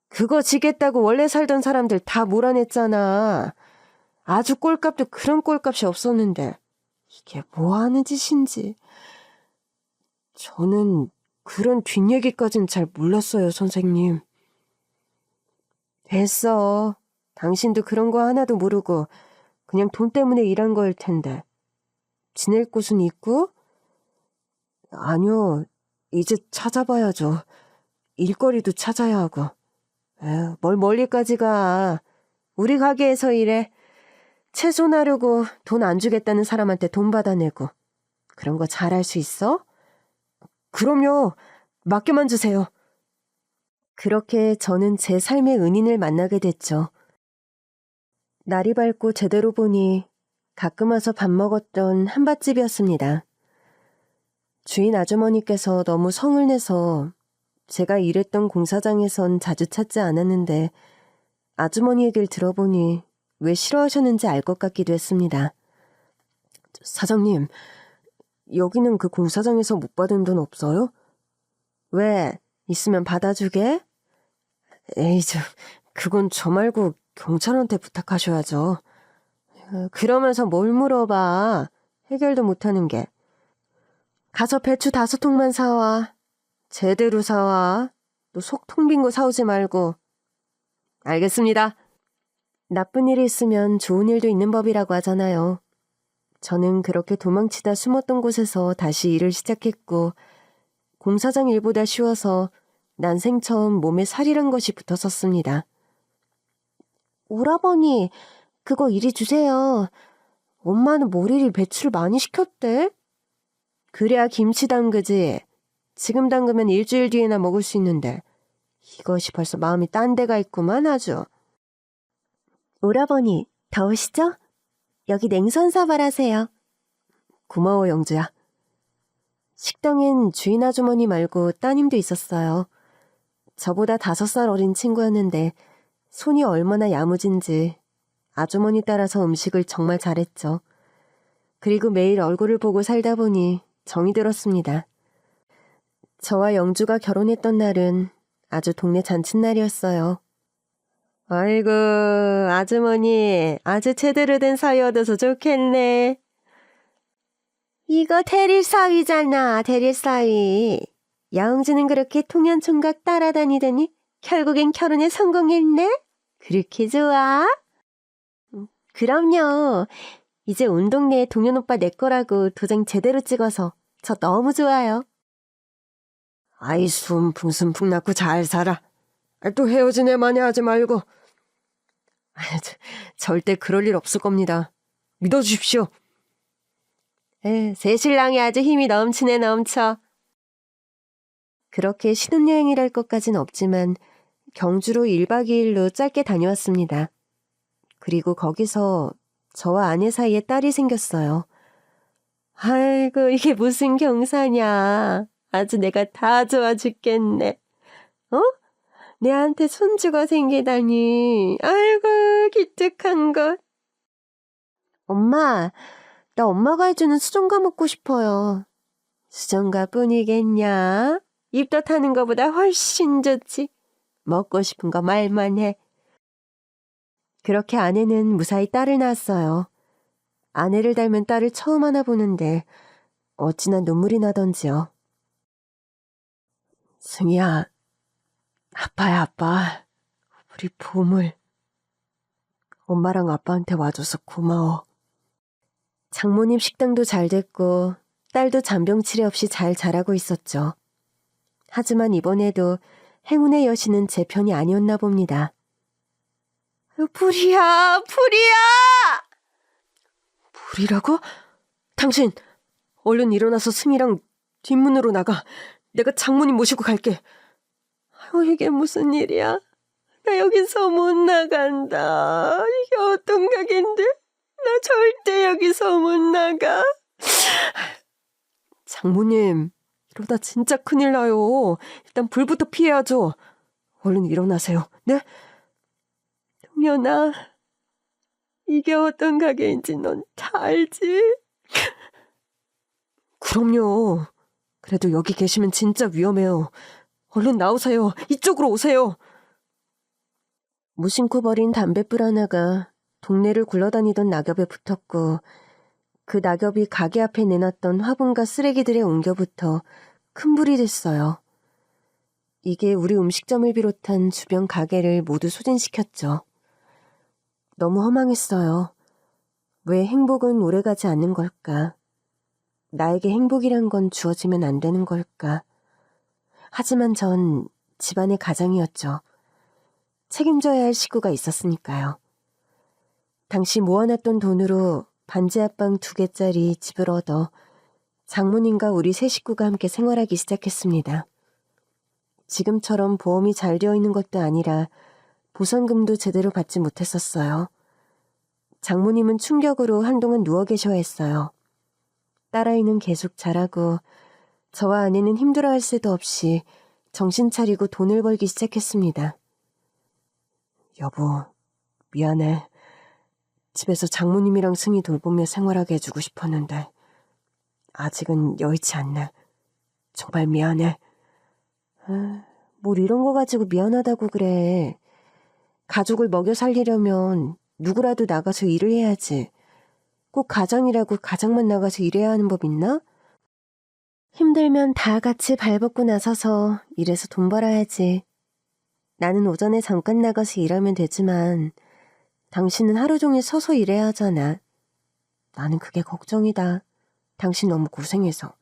그거 지겠다고 원래 살던 사람들 다 몰아냈잖아. 아주 꼴값도 그런 꼴값이 없었는데 이게 뭐하는 짓인지. 저는 그런 뒷얘기까진 잘 몰랐어요, 선생님. 됐어. 당신도 그런 거 하나도 모르고 그냥 돈 때문에 일한 거일 텐데. 지낼 곳은 있고? 아니요. 이제 찾아봐야죠. 일거리도 찾아야 하고. 뭘 멀리까지 가. 우리 가게에서 일해. 채소 나르고 돈 안 주겠다는 사람한테 돈 받아내고. 그런 거 잘할 수 있어? 그럼요. 맡겨만 주세요. 그렇게 저는 제 삶의 은인을 만나게 됐죠. 날이 밝고 제대로 보니 가끔 와서 밥 먹었던 한밭집이었습니다. 주인 아주머니께서 너무 성을 내서 제가 일했던 공사장에선 자주 찾지 않았는데 아주머니 얘기를 들어보니 왜 싫어하셨는지 알 것 같기도 했습니다. 사장님, 여기는 그 공사장에서 못 받은 돈 없어요? 왜? 있으면 받아주게? 에이, 그건 저 말고 경찰한테 부탁하셔야죠. 그러면서 뭘 물어봐. 해결도 못하는 게. 가서 배추 5통만 사와. 제대로 사와. 또 속 통 빈 거 사오지 말고. 알겠습니다. 나쁜 일이 있으면 좋은 일도 있는 법이라고 하잖아요. 저는 그렇게 도망치다 숨었던 곳에서 다시 일을 시작했고 공사장 일보다 쉬워서 난생 처음 몸에 살이란 것이 붙었었습니다. 오라버니, 그거 이리 주세요. 엄마는 머리를 배추를 많이 시켰대. 그래야 김치 담그지. 지금 담그면 일주일 뒤에나 먹을 수 있는데 이것이 벌써 마음이 딴 데가 있구만 아주. 오라버니, 더우시죠? 여기 냉선 사발하세요. 고마워 영주야. 식당엔 주인 아주머니 말고 따님도 있었어요. 저보다 5살 어린 친구였는데 손이 얼마나 야무진지 아주머니 따라서 음식을 정말 잘했죠. 그리고 매일 얼굴을 보고 살다 보니 정이 들었습니다. 저와 영주가 결혼했던 날은 아주 동네 잔칫날이었어요. 아이고 아주머니 아주 제대로 된 사위 얻어서 좋겠네. 이거 대릴사위잖아 대릴사위. 야옹지는 그렇게 통연총각 따라다니더니 결국엔 결혼에 성공했네? 그렇게 좋아? 그럼요. 이제 온 동네에 동현 오빠 내 거라고 도장 제대로 찍어서 저 너무 좋아요. 아이 숨풍 낳고 잘 살아. 또 헤어진 애 마냥 하지 말고. 절대 그럴 일 없을 겁니다. 믿어주십시오. 새 신랑이 아주 힘이 넘치네 넘쳐. 그렇게 신혼여행이랄 것까진 없지만 경주로 1박 2일로 짧게 다녀왔습니다. 그리고 거기서 저와 아내 사이에 딸이 생겼어요. 아이고 이게 무슨 경사냐. 아주 내가 다 좋아 죽겠네. 어? 내한테 손주가 생기다니. 아이고 기특한 것. 엄마, 나 엄마가 해주는 수정과 먹고 싶어요. 수정과 뿐이겠냐? 입덧 하는 것보다 훨씬 좋지. 먹고 싶은 거 말만 해. 그렇게 아내는 무사히 딸을 낳았어요. 아내를 닮은 딸을 처음 하나 보는데 어찌나 눈물이 나던지요. 승희야, 아빠야 아빠. 우리 보물. 엄마랑 아빠한테 와줘서 고마워. 장모님 식당도 잘 됐고 딸도 잔병치레 없이 잘 자라고 있었죠. 하지만 이번에도 행운의 여신은 제 편이 아니었나 봅니다. 불이야! 불이야! 불이라고? 당신 얼른 일어나서 승희랑 뒷문으로 나가. 내가 장모님 모시고 갈게. 이게 무슨 일이야? 나 여기서 못 나간다. 이게 어떤 가게인데? 나 절대 여기서 못 나가. 장모님, 이러다 진짜 큰일 나요. 일단 불부터 피해야죠. 얼른 일어나세요. 네? 동현아, 이게 어떤 가게인지 넌 다 알지? 그럼요. 그래도 여기 계시면 진짜 위험해요. 얼른 나오세요. 이쪽으로 오세요. 무심코 버린 담뱃불 하나가 동네를 굴러다니던 낙엽에 붙었고 그 낙엽이 가게 앞에 내놨던 화분과 쓰레기들에 옮겨붙어 큰 불이 됐어요. 이게 우리 음식점을 비롯한 주변 가게를 모두 소진시켰죠. 너무 허망했어요. 왜 행복은 오래가지 않는 걸까? 나에게 행복이란 건 주어지면 안 되는 걸까? 하지만 전 집안의 가장이었죠. 책임져야 할 식구가 있었으니까요. 당시 모아놨던 돈으로 반지 합방 2개짜리 집을 얻어 장모님과 우리 세 식구가 함께 생활하기 시작했습니다. 지금처럼 보험이 잘 되어 있는 것도 아니라 보상금도 제대로 받지 못했었어요. 장모님은 충격으로 한동안 누워 계셔야 했어요. 딸아이는 계속 자라고 저와 아내는 힘들어할 새도 없이 정신 차리고 돈을 벌기 시작했습니다. 여보, 미안해. 집에서 장모님이랑 승희 돌보며 생활하게 해주고 싶었는데 아직은 여의치 않네. 정말 미안해. 뭘 이런 거 가지고 미안하다고 그래. 가족을 먹여 살리려면 누구라도 나가서 일을 해야지. 꼭 가장이라고 가장만 나가서 일해야 하는 법 있나? 힘들면 다 같이 발벗고 나서서 일해서 돈 벌어야지. 나는 오전에 잠깐 나가서 일하면 되지만 당신은 하루 종일 서서 일해야 하잖아. 나는 그게 걱정이다. 당신 너무 고생해서.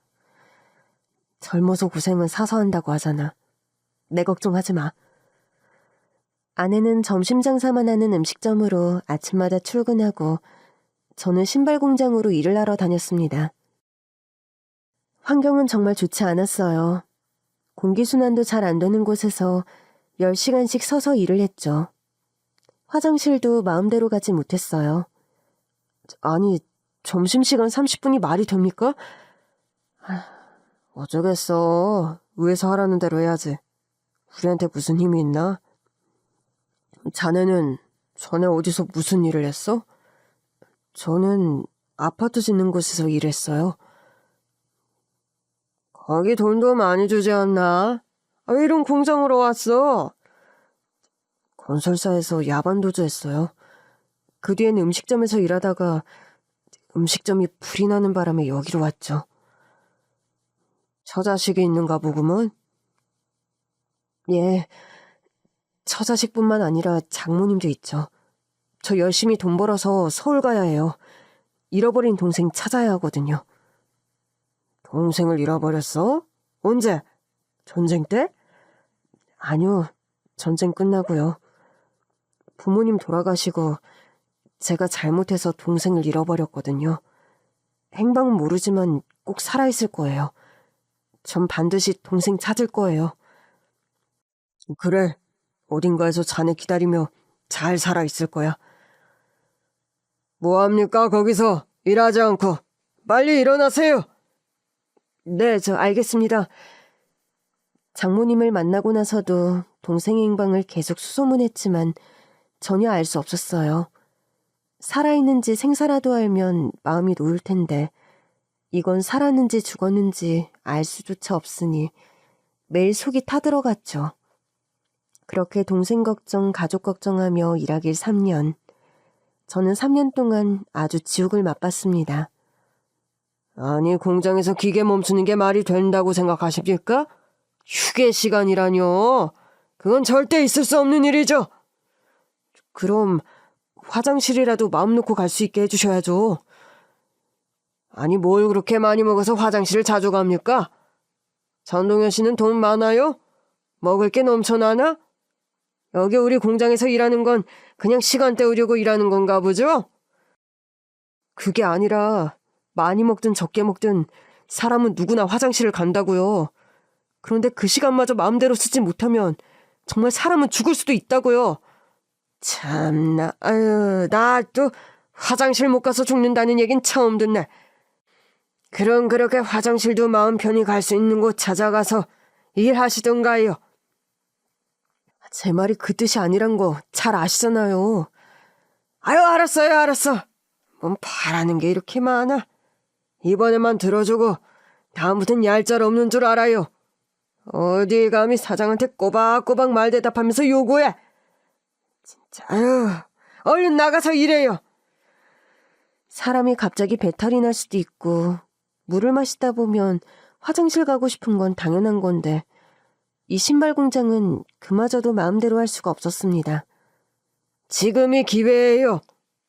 젊어서 고생은 사서 한다고 하잖아. 내 걱정하지 마. 아내는 점심 장사만 하는 음식점으로 아침마다 출근하고 저는 신발 공장으로 일을 하러 다녔습니다. 환경은 정말 좋지 않았어요. 공기순환도 잘 안 되는 곳에서 10시간씩 서서 일을 했죠. 화장실도 마음대로 가지 못했어요. 아니, 점심시간 30분이 말이 됩니까? 어쩌겠어. 위에서 하라는 대로 해야지. 우리한테 무슨 힘이 있나? 자네는 전에 어디서 무슨 일을 했어? 저는 아파트 짓는 곳에서 일했어요. 거기 돈도 많이 주지 않나? 왜 이런 공장으로 왔어? 건설사에서 야반도주 했어요. 그 뒤엔 음식점에서 일하다가 음식점이 불이 나는 바람에 여기로 왔죠. 처자식이 있는가 보구먼? 예, 처자식뿐만 아니라 장모님도 있죠. 저 열심히 돈 벌어서 서울 가야 해요. 잃어버린 동생 찾아야 하거든요. 동생을 잃어버렸어? 언제? 전쟁 때? 아니요, 전쟁 끝나고요. 부모님 돌아가시고 제가 잘못해서 동생을 잃어버렸거든요. 행방은 모르지만 꼭 살아있을 거예요. 전 반드시 동생 찾을 거예요. 그래, 어딘가에서 자네 기다리며 잘 살아있을 거야. 뭐합니까 거기서? 일하지 않고. 빨리 일어나세요. 네, 저 알겠습니다. 장모님을 만나고 나서도 동생의 행방을 계속 수소문했지만 전혀 알 수 없었어요. 살아있는지 생사라도 알면 마음이 놓일 텐데 이건 살았는지 죽었는지 알 수조차 없으니 매일 속이 타들어갔죠. 그렇게 동생 걱정, 가족 걱정하며 일하길 3년. 저는 3년 동안 아주 지옥을 맛봤습니다. 아니, 공장에서 기계 멈추는 게 말이 된다고 생각하십니까? 휴게 시간이라뇨. 그건 절대 있을 수 없는 일이죠. 그럼 화장실이라도 마음 놓고 갈 수 있게 해주셔야죠. 아니, 뭘 그렇게 많이 먹어서 화장실을 자주 갑니까? 전동현 씨는 돈 많아요? 먹을 게 넘쳐나나? 여기 우리 공장에서 일하는 건 그냥 시간 때우려고 일하는 건가 보죠? 그게 아니라 많이 먹든 적게 먹든 사람은 누구나 화장실을 간다고요. 그런데 그 시간마저 마음대로 쓰지 못하면 정말 사람은 죽을 수도 있다고요. 참나, 아유, 나 또 화장실 못 가서 죽는다는 얘긴 처음 듣네. 그럼 그렇게 화장실도 마음 편히 갈 수 있는 곳 찾아가서 일하시던가요. 제 말이 그 뜻이 아니란 거 잘 아시잖아요. 아유, 알았어요, 알았어. 뭔 바라는 게 이렇게 많아. 이번에만 들어주고 다음부턴 얄짤 없는 줄 알아요. 어디 감히 사장한테 꼬박꼬박 말 대답하면서 요구해. 진짜, 아유, 얼른 나가서 일해요. 사람이 갑자기 배탈이 날 수도 있고 물을 마시다 보면 화장실 가고 싶은 건 당연한 건데 이 신발 공장은 그마저도 마음대로 할 수가 없었습니다. 지금이 기회예요.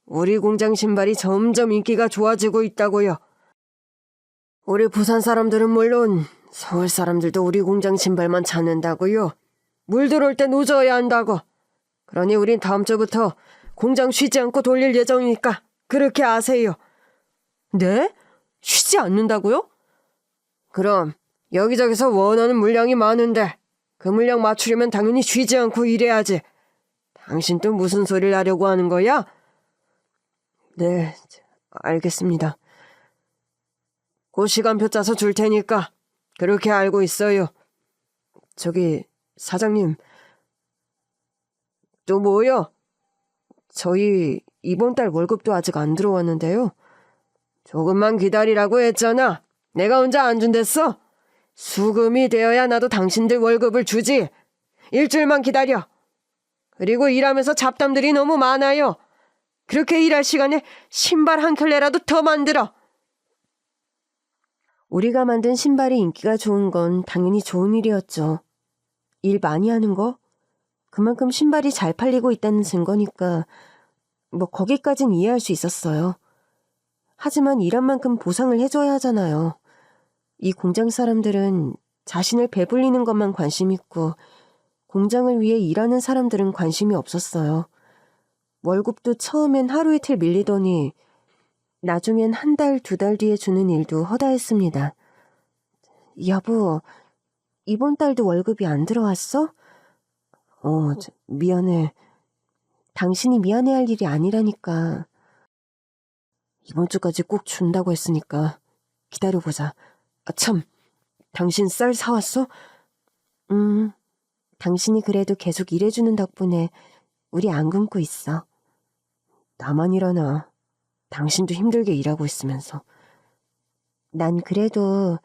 우리 공장 신발이 점점 인기가 좋아지고 있다고요. 우리 부산 사람들은 물론 서울 사람들도 우리 공장 신발만 찾는다고요. 물 들어올 때 노져야 한다고. 그러니 우린 다음 주부터 공장 쉬지 않고 돌릴 예정이니까 그렇게 아세요. 네? 쉬지 않는다고요? 그럼 여기저기서 원하는 물량이 많은데 그 물량 맞추려면 당연히 쉬지 않고 일해야지. 당신 또 무슨 소리를 하려고 하는 거야? 네, 알겠습니다. 그 시간표 짜서 줄 테니까 그렇게 알고 있어요. 저기 사장님, 또 뭐요? 저희 이번 달 월급도 아직 안 들어왔는데요. 조금만 기다리라고 했잖아. 내가 혼자 안 준댔어? 수금이 되어야 나도 당신들 월급을 주지. 일주일만 기다려. 그리고 일하면서 잡담들이 너무 많아요. 그렇게 일할 시간에 신발 한 켤레라도 더 만들어. 우리가 만든 신발이 인기가 좋은 건 당연히 좋은 일이었죠. 일 많이 하는 거? 그만큼 신발이 잘 팔리고 있다는 증거니까 뭐 거기까진 이해할 수 있었어요. 하지만 일한 만큼 보상을 해줘야 하잖아요. 이 공장 사람들은 자신을 배불리는 것만 관심 있고 공장을 위해 일하는 사람들은 관심이 없었어요. 월급도 처음엔 하루 이틀 밀리더니 나중엔 한 달, 두 달 뒤에 주는 일도 허다했습니다. 여보, 이번 달도 월급이 안 들어왔어? 미안해. 당신이 미안해할 일이 아니라니까. 이번 주까지 꼭 준다고 했으니까 기다려보자. 참, 당신 쌀 사왔어? 당신이 그래도 계속 일해주는 덕분에 우리 안 굶고 있어. 나만 일하나. 당신도 힘들게 일하고 있으면서. 난 그래도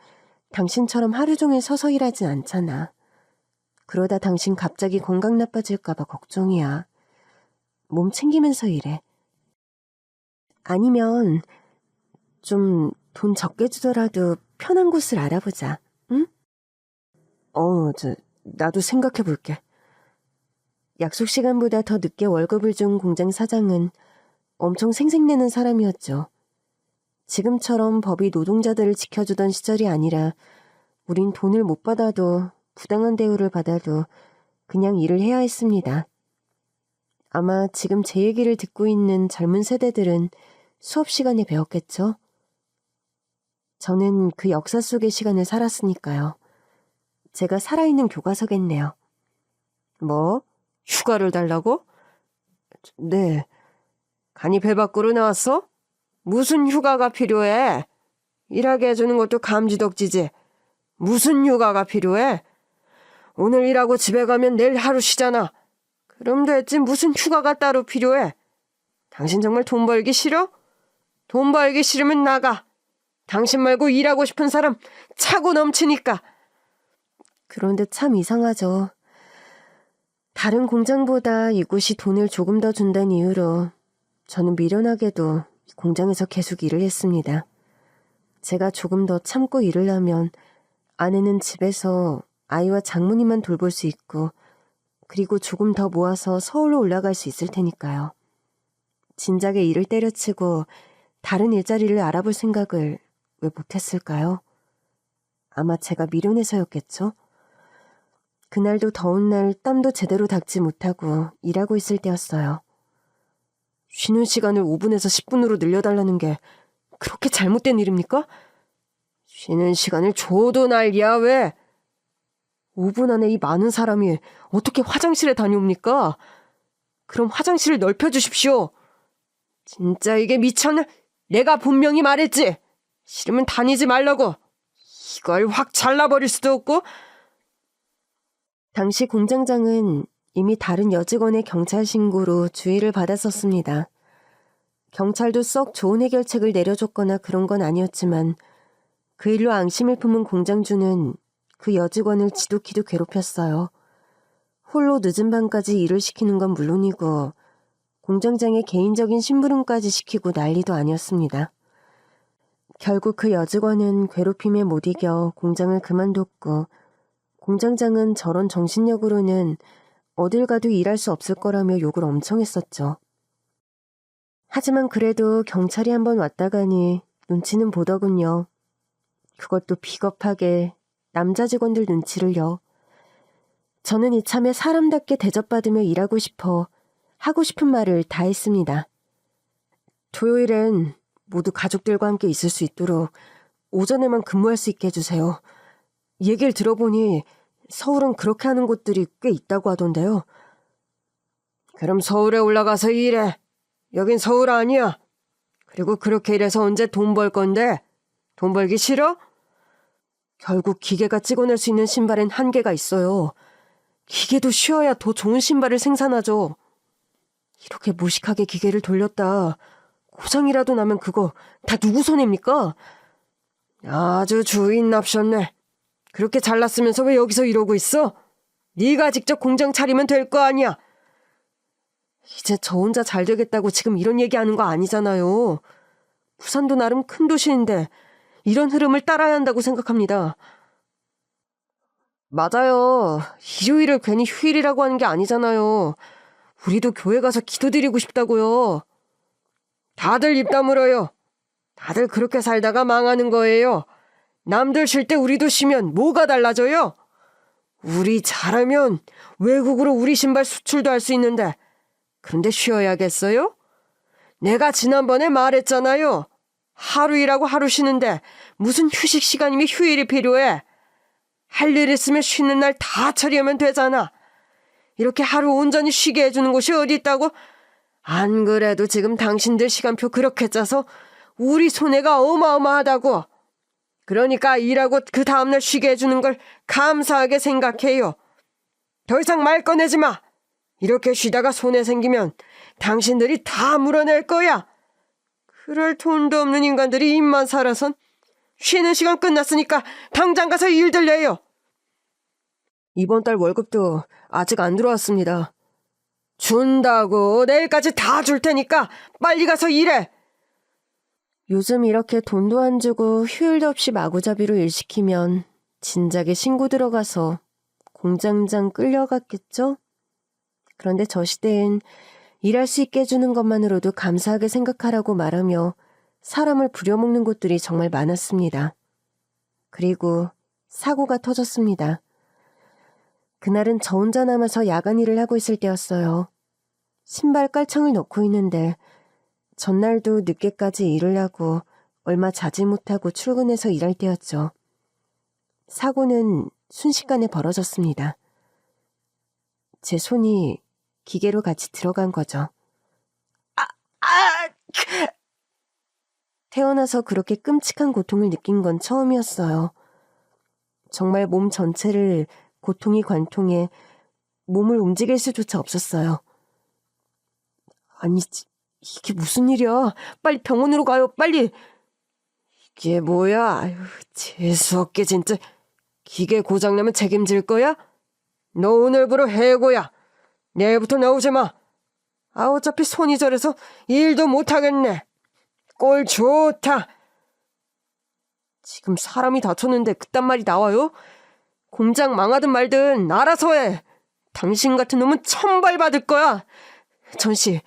당신처럼 하루 종일 서서 일하진 않잖아. 그러다 당신 갑자기 건강 나빠질까봐 걱정이야. 몸 챙기면서 일해. 아니면 좀 돈 적게 주더라도 편한 곳을 알아보자. 응? 나도 생각해볼게. 약속 시간보다 더 늦게 월급을 준 공장 사장은 엄청 생색내는 사람이었죠. 지금처럼 법이 노동자들을 지켜주던 시절이 아니라 우린 돈을 못 받아도 부당한 대우를 받아도 그냥 일을 해야 했습니다. 아마 지금 제 얘기를 듣고 있는 젊은 세대들은 수업 시간에 배웠겠죠? 저는 그 역사 속의 시간을 살았으니까요. 제가 살아있는 교과서겠네요. 뭐? 휴가를 달라고? 네. 간이 배 밖으로 나왔어? 무슨 휴가가 필요해? 일하게 해주는 것도 감지덕지지. 무슨 휴가가 필요해? 오늘 일하고 집에 가면 내일 하루 쉬잖아. 그럼 됐지 무슨 휴가가 따로 필요해? 당신 정말 돈 벌기 싫어? 돈 벌기 싫으면 나가. 당신 말고 일하고 싶은 사람 차고 넘치니까. 그런데 참 이상하죠. 다른 공장보다 이곳이 돈을 조금 더 준다는 이유로 저는 미련하게도 공장에서 계속 일을 했습니다. 제가 조금 더 참고 일을 하면 아내는 집에서 아이와 장모님만 돌볼 수 있고 그리고 조금 더 모아서 서울로 올라갈 수 있을 테니까요. 진작에 일을 때려치고 다른 일자리를 알아볼 생각을 왜 못했을까요? 아마 제가 미련해서였겠죠? 그날도 더운 날 땀도 제대로 닦지 못하고 일하고 있을 때였어요. 쉬는 시간을 5분에서 10분으로 늘려달라는 게 그렇게 잘못된 일입니까? 쉬는 시간을 줘도 난리야 왜? 5분 안에 이 많은 사람이 어떻게 화장실에 다녀옵니까? 그럼 화장실을 넓혀주십시오. 진짜 이게 미쳤나? 내가 분명히 말했지. 싫으면 다니지 말라고. 이걸 확 잘라버릴 수도 없고. 당시 공장장은 이미 다른 여직원의 경찰 신고로 주의를 받았었습니다. 경찰도 썩 좋은 해결책을 내려줬거나 그런 건 아니었지만 그 일로 앙심을 품은 공장주는 그 여직원을 지독히도 괴롭혔어요. 홀로 늦은 밤까지 일을 시키는 건 물론이고 공장장의 개인적인 심부름까지 시키고 난리도 아니었습니다. 결국 그 여직원은 괴롭힘에 못 이겨 공장을 그만뒀고 공장장은 저런 정신력으로는 어딜 가도 일할 수 없을 거라며 욕을 엄청 했었죠. 하지만 그래도 경찰이 한번 왔다 가니 눈치는 보더군요. 그것도 비겁하게 남자 직원들 눈치를요. 저는 이참에 사람답게 대접받으며 일하고 싶어 하고 싶은 말을 다 했습니다. 토요일엔 모두 가족들과 함께 있을 수 있도록 오전에만 근무할 수 있게 해주세요. 얘기를 들어보니 서울은 그렇게 하는 곳들이 꽤 있다고 하던데요. 그럼 서울에 올라가서 일해. 여긴 서울 아니야. 그리고 그렇게 일해서 언제 돈 벌 건데? 돈 벌기 싫어? 결국 기계가 찍어낼 수 있는 신발엔 한계가 있어요. 기계도 쉬어야 더 좋은 신발을 생산하죠. 이렇게 무식하게 기계를 돌렸다. 고장이라도 나면 그거 다 누구 손해입니까? 아주 주인 납셨네. 그렇게 잘났으면서 왜 여기서 이러고 있어? 네가 직접 공장 차리면 될 거 아니야. 이제 저 혼자 잘 되겠다고 지금 이런 얘기하는 거 아니잖아요. 부산도 나름 큰 도시인데 이런 흐름을 따라야 한다고 생각합니다. 맞아요. 일요일을 괜히 휴일이라고 하는 게 아니잖아요. 우리도 교회 가서 기도드리고 싶다고요. 다들 입 다물어요. 다들 그렇게 살다가 망하는 거예요. 남들 쉴 때 우리도 쉬면 뭐가 달라져요? 우리 잘하면 외국으로 우리 신발 수출도 할 수 있는데 그런데 쉬어야겠어요? 내가 지난번에 말했잖아요. 하루 일하고 하루 쉬는데 무슨 휴식 시간이면 휴일이 필요해. 할 일 있으면 쉬는 날 다 처리하면 되잖아. 이렇게 하루 온전히 쉬게 해주는 곳이 어디 있다고? 안 그래도 지금 당신들 시간표 그렇게 짜서 우리 손해가 어마어마하다고. 그러니까 일하고 그 다음날 쉬게 해주는 걸 감사하게 생각해요. 더 이상 말 꺼내지 마. 이렇게 쉬다가 손해 생기면 당신들이 다 물어낼 거야. 그럴 돈도 없는 인간들이 입만 살아선 쉬는 시간 끝났으니까 당장 가서 일들 내요. 이번 달 월급도 아직 안 들어왔습니다. 준다고. 내일까지 다 줄 테니까 빨리 가서 일해. 요즘 이렇게 돈도 안 주고 휴일도 없이 마구잡이로 일 시키면 진작에 신고 들어가서 공장장 끌려갔겠죠? 그런데 저 시대엔 일할 수 있게 해주는 것만으로도 감사하게 생각하라고 말하며 사람을 부려먹는 곳들이 정말 많았습니다. 그리고 사고가 터졌습니다. 그날은 저 혼자 남아서 야간 일을 하고 있을 때였어요. 신발 깔창을 넣고 있는데 전날도 늦게까지 일을 하고 얼마 자지 못하고 출근해서 일할 때였죠. 사고는 순식간에 벌어졌습니다. 제 손이 기계로 같이 들어간 거죠. 태어나서 그렇게 끔찍한 고통을 느낀 건 처음이었어요. 정말 몸 전체를 고통이 관통해 몸을 움직일 수조차 없었어요. 아니, 이게 무슨 일이야? 빨리 병원으로 가요, 빨리! 이게 뭐야? 아유, 재수없게 진짜. 기계 고장나면 책임질 거야? 너 오늘부로 해고야. 내일부터 나오지 마. 어차피 손이 저려서 일도 못하겠네. 꼴 좋다. 지금 사람이 다쳤는데 그딴 말이 나와요? 공장 망하든 말든 알아서 해. 당신 같은 놈은 천벌받을 거야. 전씨,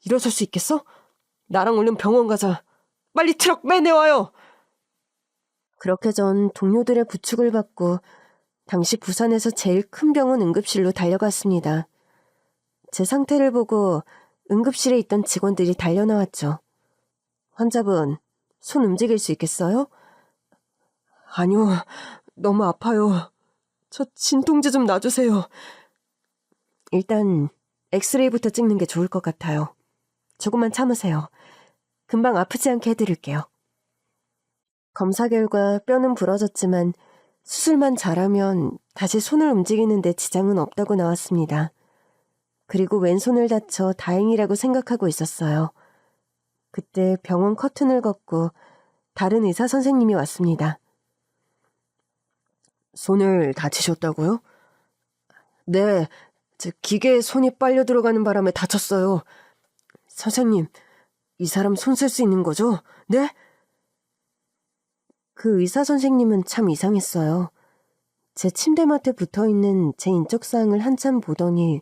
일어설 수 있겠어? 나랑 얼른 병원 가자. 빨리 트럭 빼내와요. 그렇게 전 동료들의 부축을 받고 당시 부산에서 제일 큰 병원 응급실로 달려갔습니다. 제 상태를 보고 응급실에 있던 직원들이 달려나왔죠. 환자분, 손 움직일 수 있겠어요? 아니요, 너무 아파요. 저 진통제 좀 놔주세요. 일단 엑스레이부터 찍는 게 좋을 것 같아요. 조금만 참으세요. 금방 아프지 않게 해드릴게요. 검사 결과 뼈는 부러졌지만 수술만 잘하면 다시 손을 움직이는데 지장은 없다고 나왔습니다. 그리고 왼손을 다쳐 다행이라고 생각하고 있었어요. 그때 병원 커튼을 걷고 다른 의사 선생님이 왔습니다. 손을 다치셨다고요? 네, 기계에 손이 빨려 들어가는 바람에 다쳤어요. 선생님, 이 사람 손 쓸 수 있는 거죠? 네? 그 의사 선생님은 참 이상했어요. 제 침대맡에 붙어있는 제 인적사항을 한참 보더니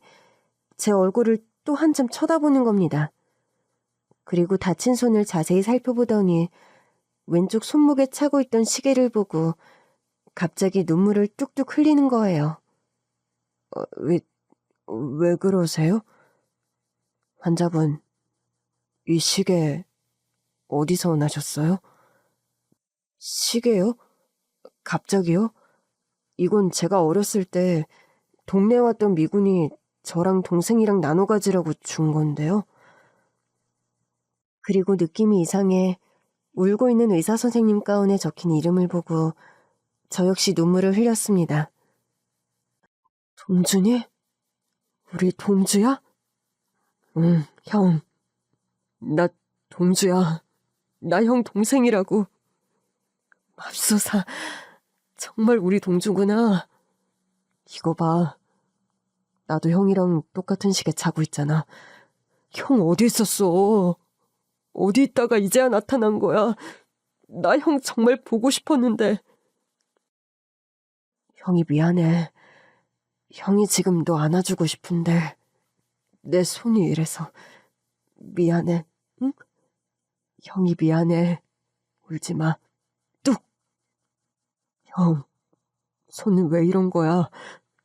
제 얼굴을 또 한참 쳐다보는 겁니다. 그리고 다친 손을 자세히 살펴보더니 왼쪽 손목에 차고 있던 시계를 보고 갑자기 눈물을 뚝뚝 흘리는 거예요. 왜 그러세요? 환자분, 이 시계 어디서 나셨어요? 시계요? 갑자기요? 이건 제가 어렸을 때 동네에 왔던 미군이 저랑 동생이랑 나눠 가지라고 준 건데요. 그리고 느낌이 이상해 울고 있는 의사 선생님 가운에 적힌 이름을 보고 저 역시 눈물을 흘렸습니다. 동준이? 우리 동주야? 응, 형. 나 동주야. 나 형 동생이라고. 맙소사, 정말 우리 동주구나. 이거 봐. 나도 형이랑 똑같은 시계 차고 있잖아. 형 어디 있었어? 어디 있다가 이제야 나타난 거야. 나 형 정말 보고 싶었는데. 형이 미안해. 형이 지금 너 안아주고 싶은데 내 손이 이래서 미안해. 응? 형이 미안해. 울지 마. 뚝! 형, 손은 왜 이런 거야?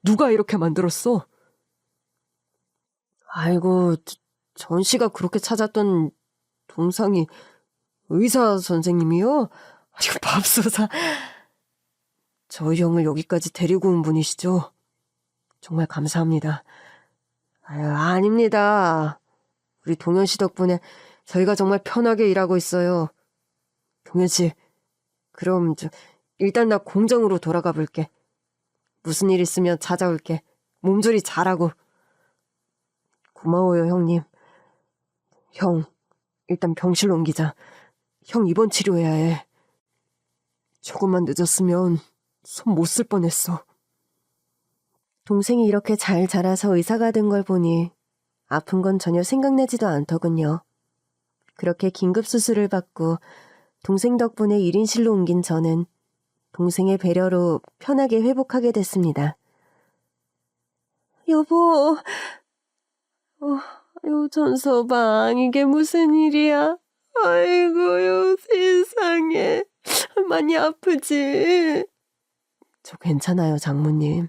누가 이렇게 만들었어? 아이고, 전 씨가 그렇게 찾았던 동상이 의사 선생님이요? 아이고, 맙소사. 저희 형을 여기까지 데리고 온 분이시죠? 정말 감사합니다. 아유, 아닙니다. 우리 동현 씨 덕분에 저희가 정말 편하게 일하고 있어요. 동현 씨, 그럼 일단 나 공장으로 돌아가 볼게. 무슨 일 있으면 찾아올게. 몸조리 잘하고. 고마워요, 형님. 형, 일단 병실로 옮기자. 형 입원 치료해야 해. 조금만 늦었으면 손 못 쓸 뻔했어. 동생이 이렇게 잘 자라서 의사가 된 걸 보니 아픈 건 전혀 생각나지도 않더군요. 그렇게 긴급 수술을 받고 동생 덕분에 1인실로 옮긴 저는 동생의 배려로 편하게 회복하게 됐습니다. 여보, 아유, 전서방, 이게 무슨 일이야? 아이고요, 세상에. 많이 아프지? 저 괜찮아요, 장모님.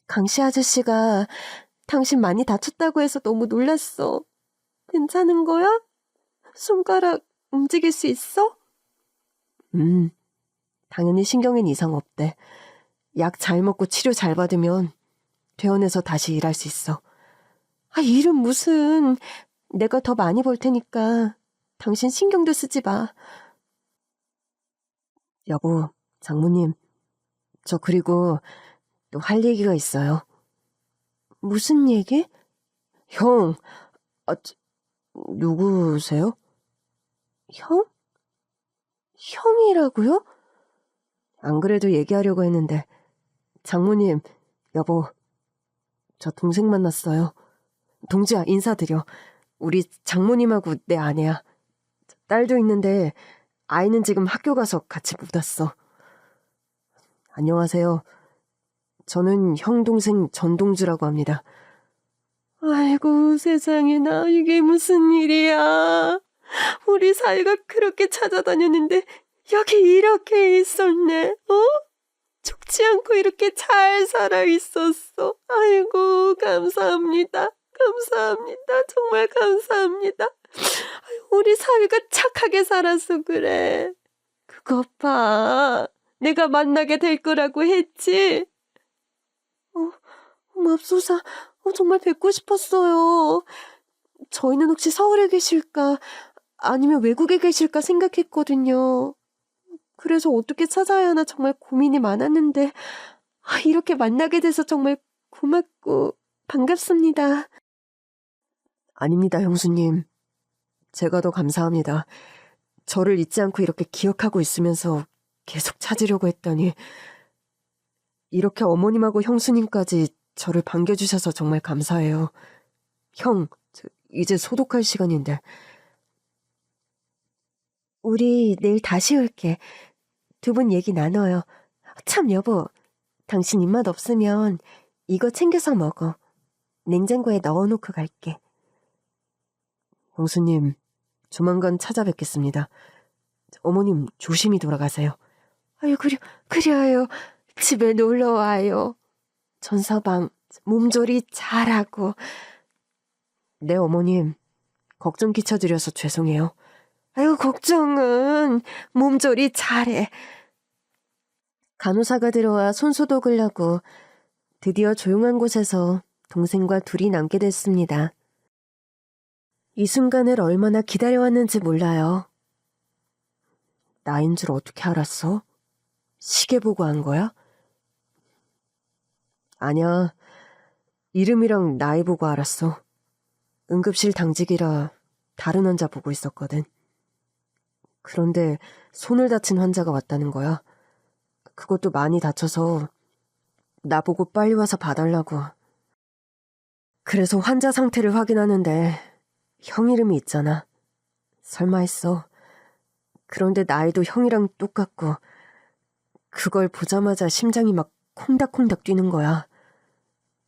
강씨 아저씨가 당신 많이 다쳤다고 해서 너무 놀랐어. 괜찮은 거야? 손가락 움직일 수 있어? 당연히 신경엔 이상 없대. 약 잘 먹고 치료 잘 받으면 퇴원해서 다시 일할 수 있어. 아, 일은 무슨. 내가 더 많이 벌 테니까 당신 신경도 쓰지 마. 여보, 장모님, 저 그리고 또 할 얘기가 있어요. 무슨 얘기? 형, 누구세요? 형? 형이라고요? 안 그래도 얘기하려고 했는데. 장모님, 여보, 저 동생 만났어요. 동주야, 인사드려. 우리 장모님하고 내 아내야. 딸도 있는데 아이는 지금 학교 가서 같이 못 왔어. 안녕하세요. 저는 형 동생 전동주라고 합니다. 아이고, 세상에나, 이게 무슨 일이야. 우리 사이가 그렇게 찾아다녔는데 여기 이렇게 있었네. 죽지 않고 이렇게 잘 살아있었어. 아이고, 감사합니다. 감사합니다. 정말 감사합니다. 우리 사위가 착하게 살아서 그래. 그것 봐. 내가 만나게 될 거라고 했지? 맙소사. 정말 뵙고 싶었어요. 저희는 혹시 서울에 계실까 아니면 외국에 계실까 생각했거든요. 그래서 어떻게 찾아야 하나 정말 고민이 많았는데 이렇게 만나게 돼서 정말 고맙고 반갑습니다. 아닙니다, 형수님. 제가 더 감사합니다. 저를 잊지 않고 이렇게 기억하고 있으면서 계속 찾으려고 했더니 이렇게 어머님하고 형수님까지 저를 반겨주셔서 정말 감사해요. 형, 이제 소독할 시간인데. 우리 내일 다시 올게. 두 분 얘기 나눠요. 참, 여보, 당신 입맛 없으면 이거 챙겨서 먹어. 냉장고에 넣어놓고 갈게. 형수님, 조만간 찾아뵙겠습니다. 어머님 조심히 돌아가세요. 아유, 그래요. 집에 놀러와요. 전서방, 몸조리 잘하고. 네, 어머님. 걱정 끼쳐드려서 죄송해요. 아유, 걱정은. 몸조리 잘해. 간호사가 들어와 손소독을 하고 드디어 조용한 곳에서 동생과 둘이 남게 됐습니다. 이 순간을 얼마나 기다려왔는지 몰라요. 나인 줄 어떻게 알았어? 시계 보고 한 거야? 아니야. 이름이랑 나이 보고 알았어. 응급실 당직이라 다른 환자 보고 있었거든. 그런데 손을 다친 환자가 왔다는 거야. 그것도 많이 다쳐서 나보고 빨리 와서 봐달라고. 그래서 환자 상태를 확인하는데 형 이름이 있잖아. 설마 했어. 그런데 나이도 형이랑 똑같고 그걸 보자마자 심장이 막 콩닥콩닥 뛰는 거야.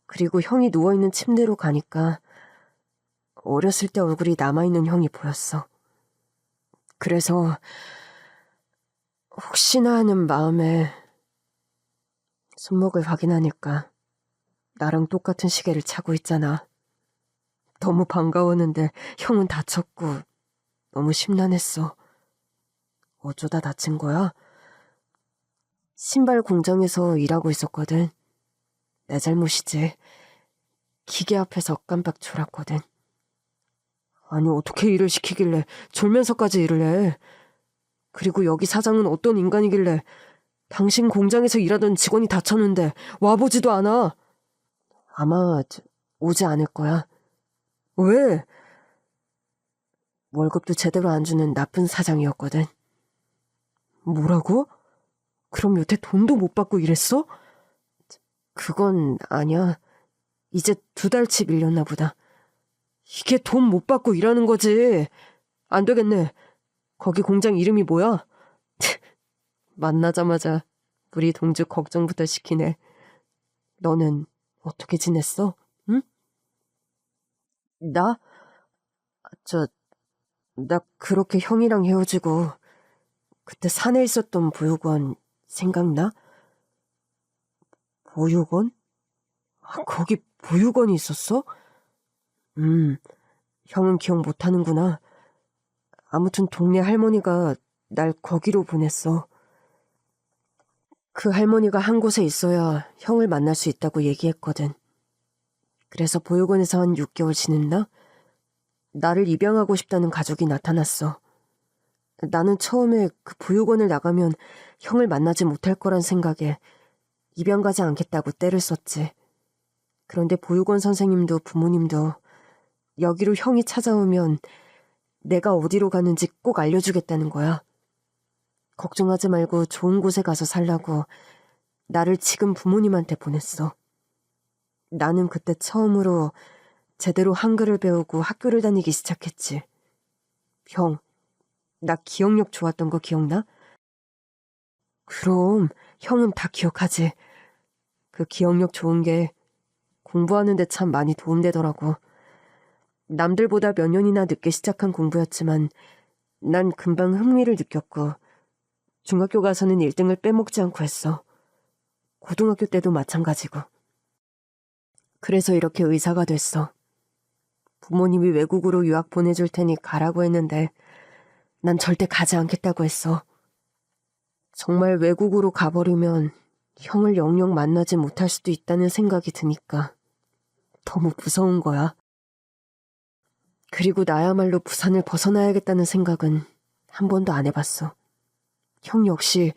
그리고 형이 누워있는 침대로 가니까 어렸을 때 얼굴이 남아있는 형이 보였어. 그래서 혹시나 하는 마음에 손목을 확인하니까 나랑 똑같은 시계를 차고 있잖아. 너무 반가웠는데 형은 다쳤고 너무 심란했어. 어쩌다 다친 거야? 신발 공장에서 일하고 있었거든. 내 잘못이지. 기계 앞에서 깜빡 졸았거든. 아니 어떻게 일을 시키길래 졸면서까지 일을 해. 그리고 여기 사장은 어떤 인간이길래 당신 공장에서 일하던 직원이 다쳤는데 와보지도 않아. 아마 오지 않을 거야. 왜? 월급도 제대로 안 주는 나쁜 사장이었거든. 뭐라고? 그럼 여태 돈도 못 받고 일했어? 그건 아니야. 이제 2달치 밀렸나 보다. 이게 돈 못 받고 일하는 거지. 안 되겠네. 거기 공장 이름이 뭐야? 만나자마자 우리 동주 걱정부터 시키네. 너는 어떻게 지냈어? 응? 나? 나 그렇게 형이랑 헤어지고 그때 산에 있었던 보육원 생각나? 보육원? 거기 보육원이 있었어? 형은 기억 못하는구나. 아무튼 동네 할머니가 날 거기로 보냈어. 그 할머니가 한 곳에 있어야 형을 만날 수 있다고 얘기했거든. 그래서 보육원에서 한 6개월 지냈나? 나를 입양하고 싶다는 가족이 나타났어. 나는 처음에 그 보육원을 나가면 형을 만나지 못할 거란 생각에 입양 가지 않겠다고 떼를 썼지. 그런데 보육원 선생님도 부모님도 여기로 형이 찾아오면 내가 어디로 가는지 꼭 알려주겠다는 거야. 걱정하지 말고 좋은 곳에 가서 살라고 나를 지금 부모님한테 보냈어. 나는 그때 처음으로 제대로 한글을 배우고 학교를 다니기 시작했지. 형, 나 기억력 좋았던 거 기억나? 그럼 형은 다 기억하지. 그 기억력 좋은 게 공부하는 데 참 많이 도움되더라고. 남들보다 몇 년이나 늦게 시작한 공부였지만 난 금방 흥미를 느꼈고 중학교 가서는 1등을 빼먹지 않고 했어. 고등학교 때도 마찬가지고. 그래서 이렇게 의사가 됐어. 부모님이 외국으로 유학 보내줄 테니 가라고 했는데 난 절대 가지 않겠다고 했어. 정말 외국으로 가버리면 형을 영영 만나지 못할 수도 있다는 생각이 드니까 너무 무서운 거야. 그리고 나야말로 부산을 벗어나야겠다는 생각은 한 번도 안 해봤어. 형 역시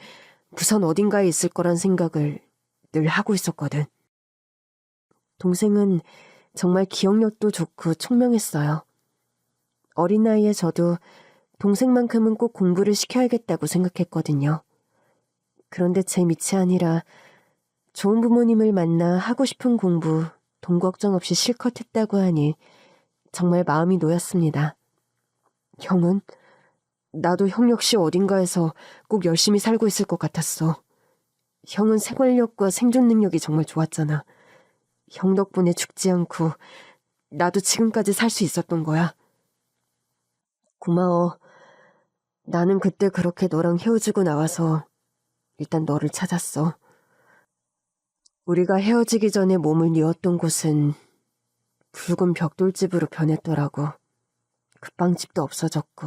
부산 어딘가에 있을 거란 생각을 늘 하고 있었거든. 동생은 정말 기억력도 좋고 총명했어요. 어린 나이에 저도 동생만큼은 꼭 공부를 시켜야겠다고 생각했거든요. 그런데 제 밑이 아니라 좋은 부모님을 만나 하고 싶은 공부, 돈 걱정 없이 실컷 했다고 하니 정말 마음이 놓였습니다. 형은? 나도 형 역시 어딘가에서 꼭 열심히 살고 있을 것 같았어. 형은 생활력과 생존 능력이 정말 좋았잖아. 형 덕분에 죽지 않고 나도 지금까지 살 수 있었던 거야. 고마워. 나는 그때 그렇게 너랑 헤어지고 나와서 일단 너를 찾았어. 우리가 헤어지기 전에 몸을 뉘었던 곳은 붉은 벽돌집으로 변했더라고. 그 빵집도 없어졌고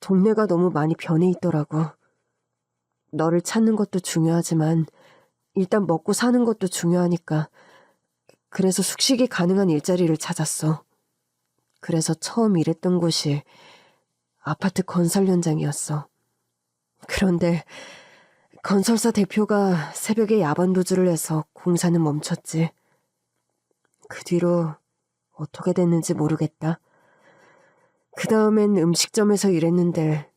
동네가 너무 많이 변해 있더라고. 너를 찾는 것도 중요하지만 일단 먹고 사는 것도 중요하니까. 그래서 숙식이 가능한 일자리를 찾았어. 그래서 처음 일했던 곳이 아파트 건설 현장이었어. 그런데 건설사 대표가 새벽에 야반 도주를 해서 공사는 멈췄지. 그 뒤로 어떻게 됐는지 모르겠다. 그 다음엔 음식점에서 일했는데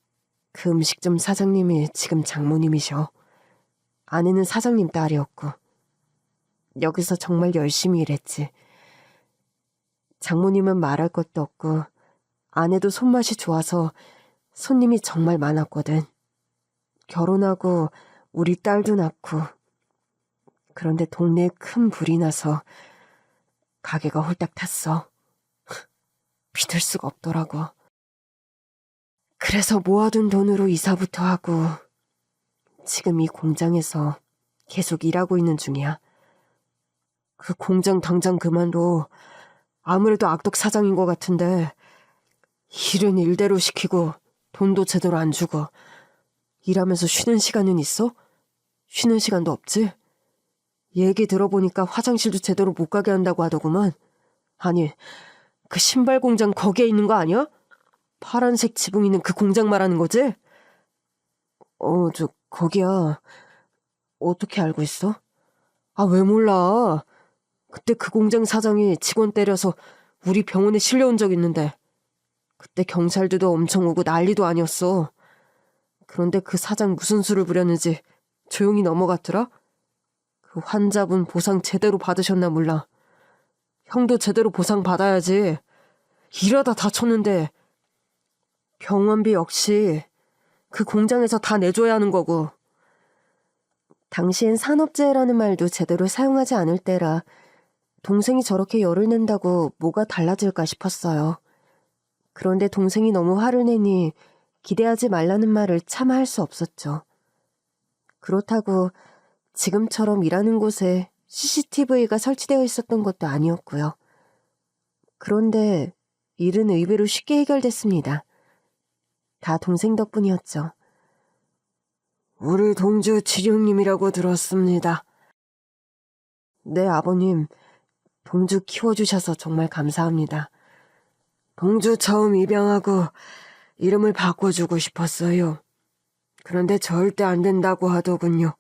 그 음식점 사장님이 지금 장모님이셔. 아내는 사장님 딸이었고. 여기서 정말 열심히 일했지. 장모님은 말할 것도 없고 아내도 손맛이 좋아서 손님이 정말 많았거든. 결혼하고 우리 딸도 낳고. 그런데 동네에 큰 불이 나서 가게가 홀딱 탔어. 믿을 수가 없더라고. 그래서 모아둔 돈으로 이사부터 하고 지금 이 공장에서 계속 일하고 있는 중이야. 그 공장 당장 그만둬. 아무래도 악덕 사장인 것 같은데 일은 일대로 시키고 돈도 제대로 안 주고 일하면서 쉬는 시간은 있어? 쉬는 시간도 없지? 얘기 들어보니까 화장실도 제대로 못 가게 한다고 하더구만. 아니, 그 신발 공장 거기에 있는 거 아니야? 파란색 지붕 있는 그 공장 말하는 거지? 거기야. 어떻게 알고 있어? 아, 왜 몰라? 그때 그 공장 사장이 직원 때려서 우리 병원에 실려온 적 있는데 그때 경찰들도 엄청 오고 난리도 아니었어. 그런데 그 사장 무슨 수를 부렸는지 조용히 넘어갔더라? 그 환자분 보상 제대로 받으셨나 몰라. 형도 제대로 보상 받아야지. 일하다 다쳤는데 병원비 역시 그 공장에서 다 내줘야 하는 거고. 당시엔 산업재해라는 말도 제대로 사용하지 않을 때라 동생이 저렇게 열을 낸다고 뭐가 달라질까 싶었어요. 그런데 동생이 너무 화를 내니 기대하지 말라는 말을 차마 할 수 없었죠. 그렇다고 지금처럼 일하는 곳에 CCTV가 설치되어 있었던 것도 아니었고요. 그런데 일은 의외로 쉽게 해결됐습니다. 다 동생 덕분이었죠. 우리 동주 지룡님이라고 들었습니다. 네, 아버님. 동주 키워주셔서 정말 감사합니다. 동주 처음 입양하고 이름을 바꿔주고 싶었어요. 그런데 절대 안 된다고 하더군요.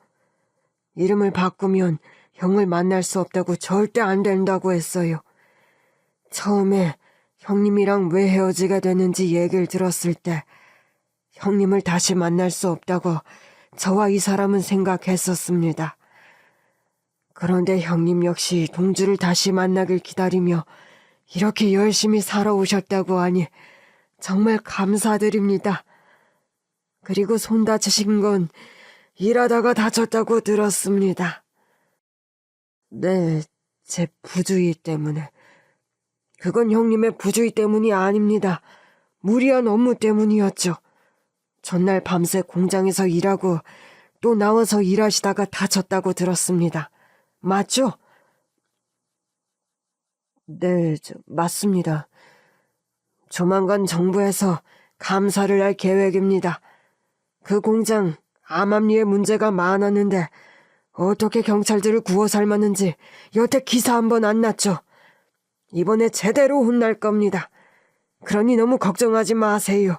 이름을 바꾸면 형을 만날 수 없다고 절대 안 된다고 했어요. 처음에 형님이랑 왜 헤어지게 됐는지 얘기를 들었을 때 형님을 다시 만날 수 없다고 저와 이 사람은 생각했었습니다. 그런데 형님 역시 동주를 다시 만나길 기다리며 이렇게 열심히 살아오셨다고 하니 정말 감사드립니다. 그리고 손 다치신 건 일하다가 다쳤다고 들었습니다. 네, 제 부주의 때문에. 그건 형님의 부주의 때문이 아닙니다. 무리한 업무 때문이었죠. 전날 밤새 공장에서 일하고 또 나와서 일하시다가 다쳤다고 들었습니다. 맞죠? 네, 맞습니다. 조만간 정부에서 감사를 할 계획입니다. 그 공장 암암리에 문제가 많았는데 어떻게 경찰들을 구워 삶았는지 여태 기사 한 번 안 났죠. 이번에 제대로 혼날 겁니다. 그러니 너무 걱정하지 마세요.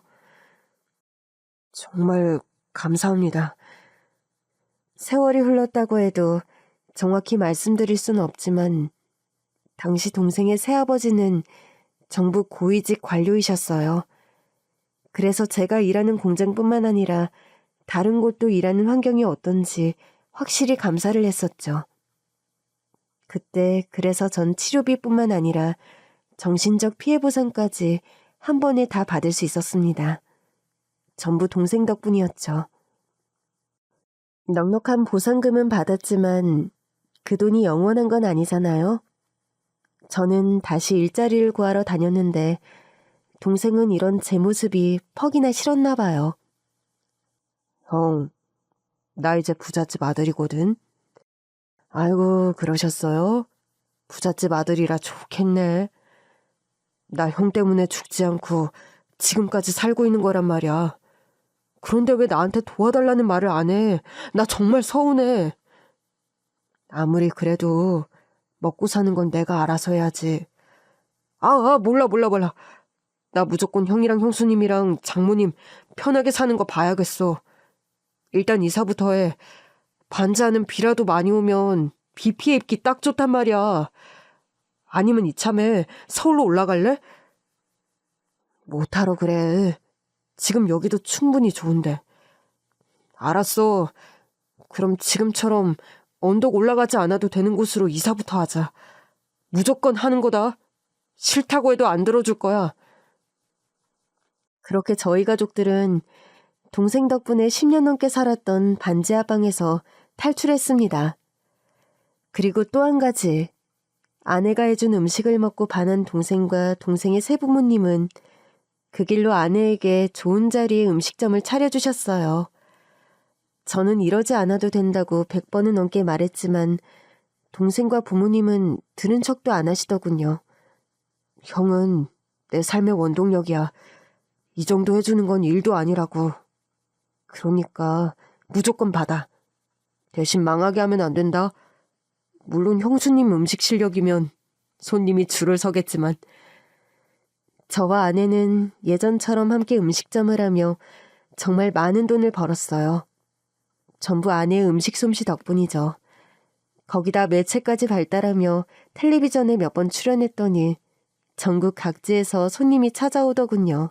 정말 감사합니다. 세월이 흘렀다고 해도 정확히 말씀드릴 수는 없지만 당시 동생의 새아버지는 정부 고위직 관료이셨어요. 그래서 제가 일하는 공장뿐만 아니라 다른 곳도 일하는 환경이 어떤지 확실히 감사를 했었죠. 그때 그래서 전 치료비뿐만 아니라 정신적 피해 보상까지 한 번에 다 받을 수 있었습니다. 전부 동생 덕분이었죠. 넉넉한 보상금은 받았지만 그 돈이 영원한 건 아니잖아요. 저는 다시 일자리를 구하러 다녔는데 동생은 이런 제 모습이 퍽이나 싫었나 봐요. 형, 나 이제 부잣집 아들이거든. 아이고, 그러셨어요? 부잣집 아들이라 좋겠네. 나 형 때문에 죽지 않고 지금까지 살고 있는 거란 말이야. 그런데 왜 나한테 도와달라는 말을 안 해? 나 정말 서운해. 아무리 그래도 먹고 사는 건 내가 알아서 해야지. 몰라. 나 무조건 형이랑 형수님이랑 장모님 편하게 사는 거 봐야겠어. 일단 이사부터 해. 반지하는 비라도 많이 오면 비 피해 입기 딱 좋단 말이야. 아니면 이참에 서울로 올라갈래? 못하러 그래. 지금 여기도 충분히 좋은데. 알았어. 그럼 지금처럼 언덕 올라가지 않아도 되는 곳으로 이사부터 하자. 무조건 하는 거다. 싫다고 해도 안 들어줄 거야. 그렇게 저희 가족들은 동생 덕분에 10년 넘게 살았던 반지하 방에서 탈출했습니다. 그리고 또 한 가지, 아내가 해준 음식을 먹고 반한 동생과 동생의 세부모님은 그 길로 아내에게 좋은 자리에 음식점을 차려주셨어요. 저는 이러지 않아도 된다고 100번은 넘게 말했지만 동생과 부모님은 들은 척도 안 하시더군요. 형은 내 삶의 원동력이야. 이 정도 해주는 건 일도 아니라고. 그러니까 무조건 받아. 대신 망하게 하면 안 된다. 물론 형수님 음식 실력이면 손님이 줄을 서겠지만. 저와 아내는 예전처럼 함께 음식점을 하며 정말 많은 돈을 벌었어요. 전부 아내의 음식 솜씨 덕분이죠. 거기다 매체까지 발달하며 텔레비전에 몇 번 출연했더니 전국 각지에서 손님이 찾아오더군요.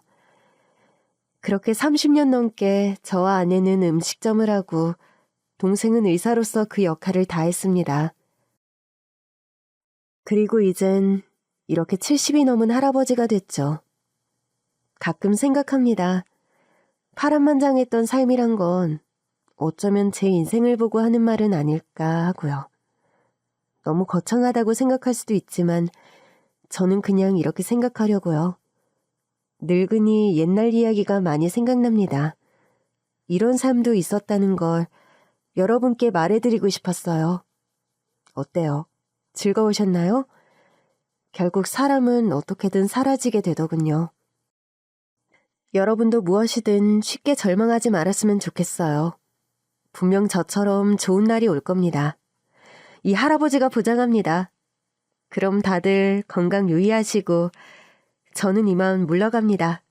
그렇게 30년 넘게 저와 아내는 음식점을 하고 동생은 의사로서 그 역할을 다했습니다. 그리고 이젠 이렇게 70이 넘은 할아버지가 됐죠. 가끔 생각합니다. 파란만장했던 삶이란 건 어쩌면 제 인생을 보고 하는 말은 아닐까 하고요. 너무 거창하다고 생각할 수도 있지만 저는 그냥 이렇게 생각하려고요. 늙으니 옛날 이야기가 많이 생각납니다. 이런 삶도 있었다는 걸 여러분께 말해드리고 싶었어요. 어때요? 즐거우셨나요? 결국 사람은 어떻게든 사라지게 되더군요. 여러분도 무엇이든 쉽게 절망하지 말았으면 좋겠어요. 분명 저처럼 좋은 날이 올 겁니다. 이 할아버지가 보장합니다. 그럼 다들 건강 유의하시고 저는 이만 물러갑니다.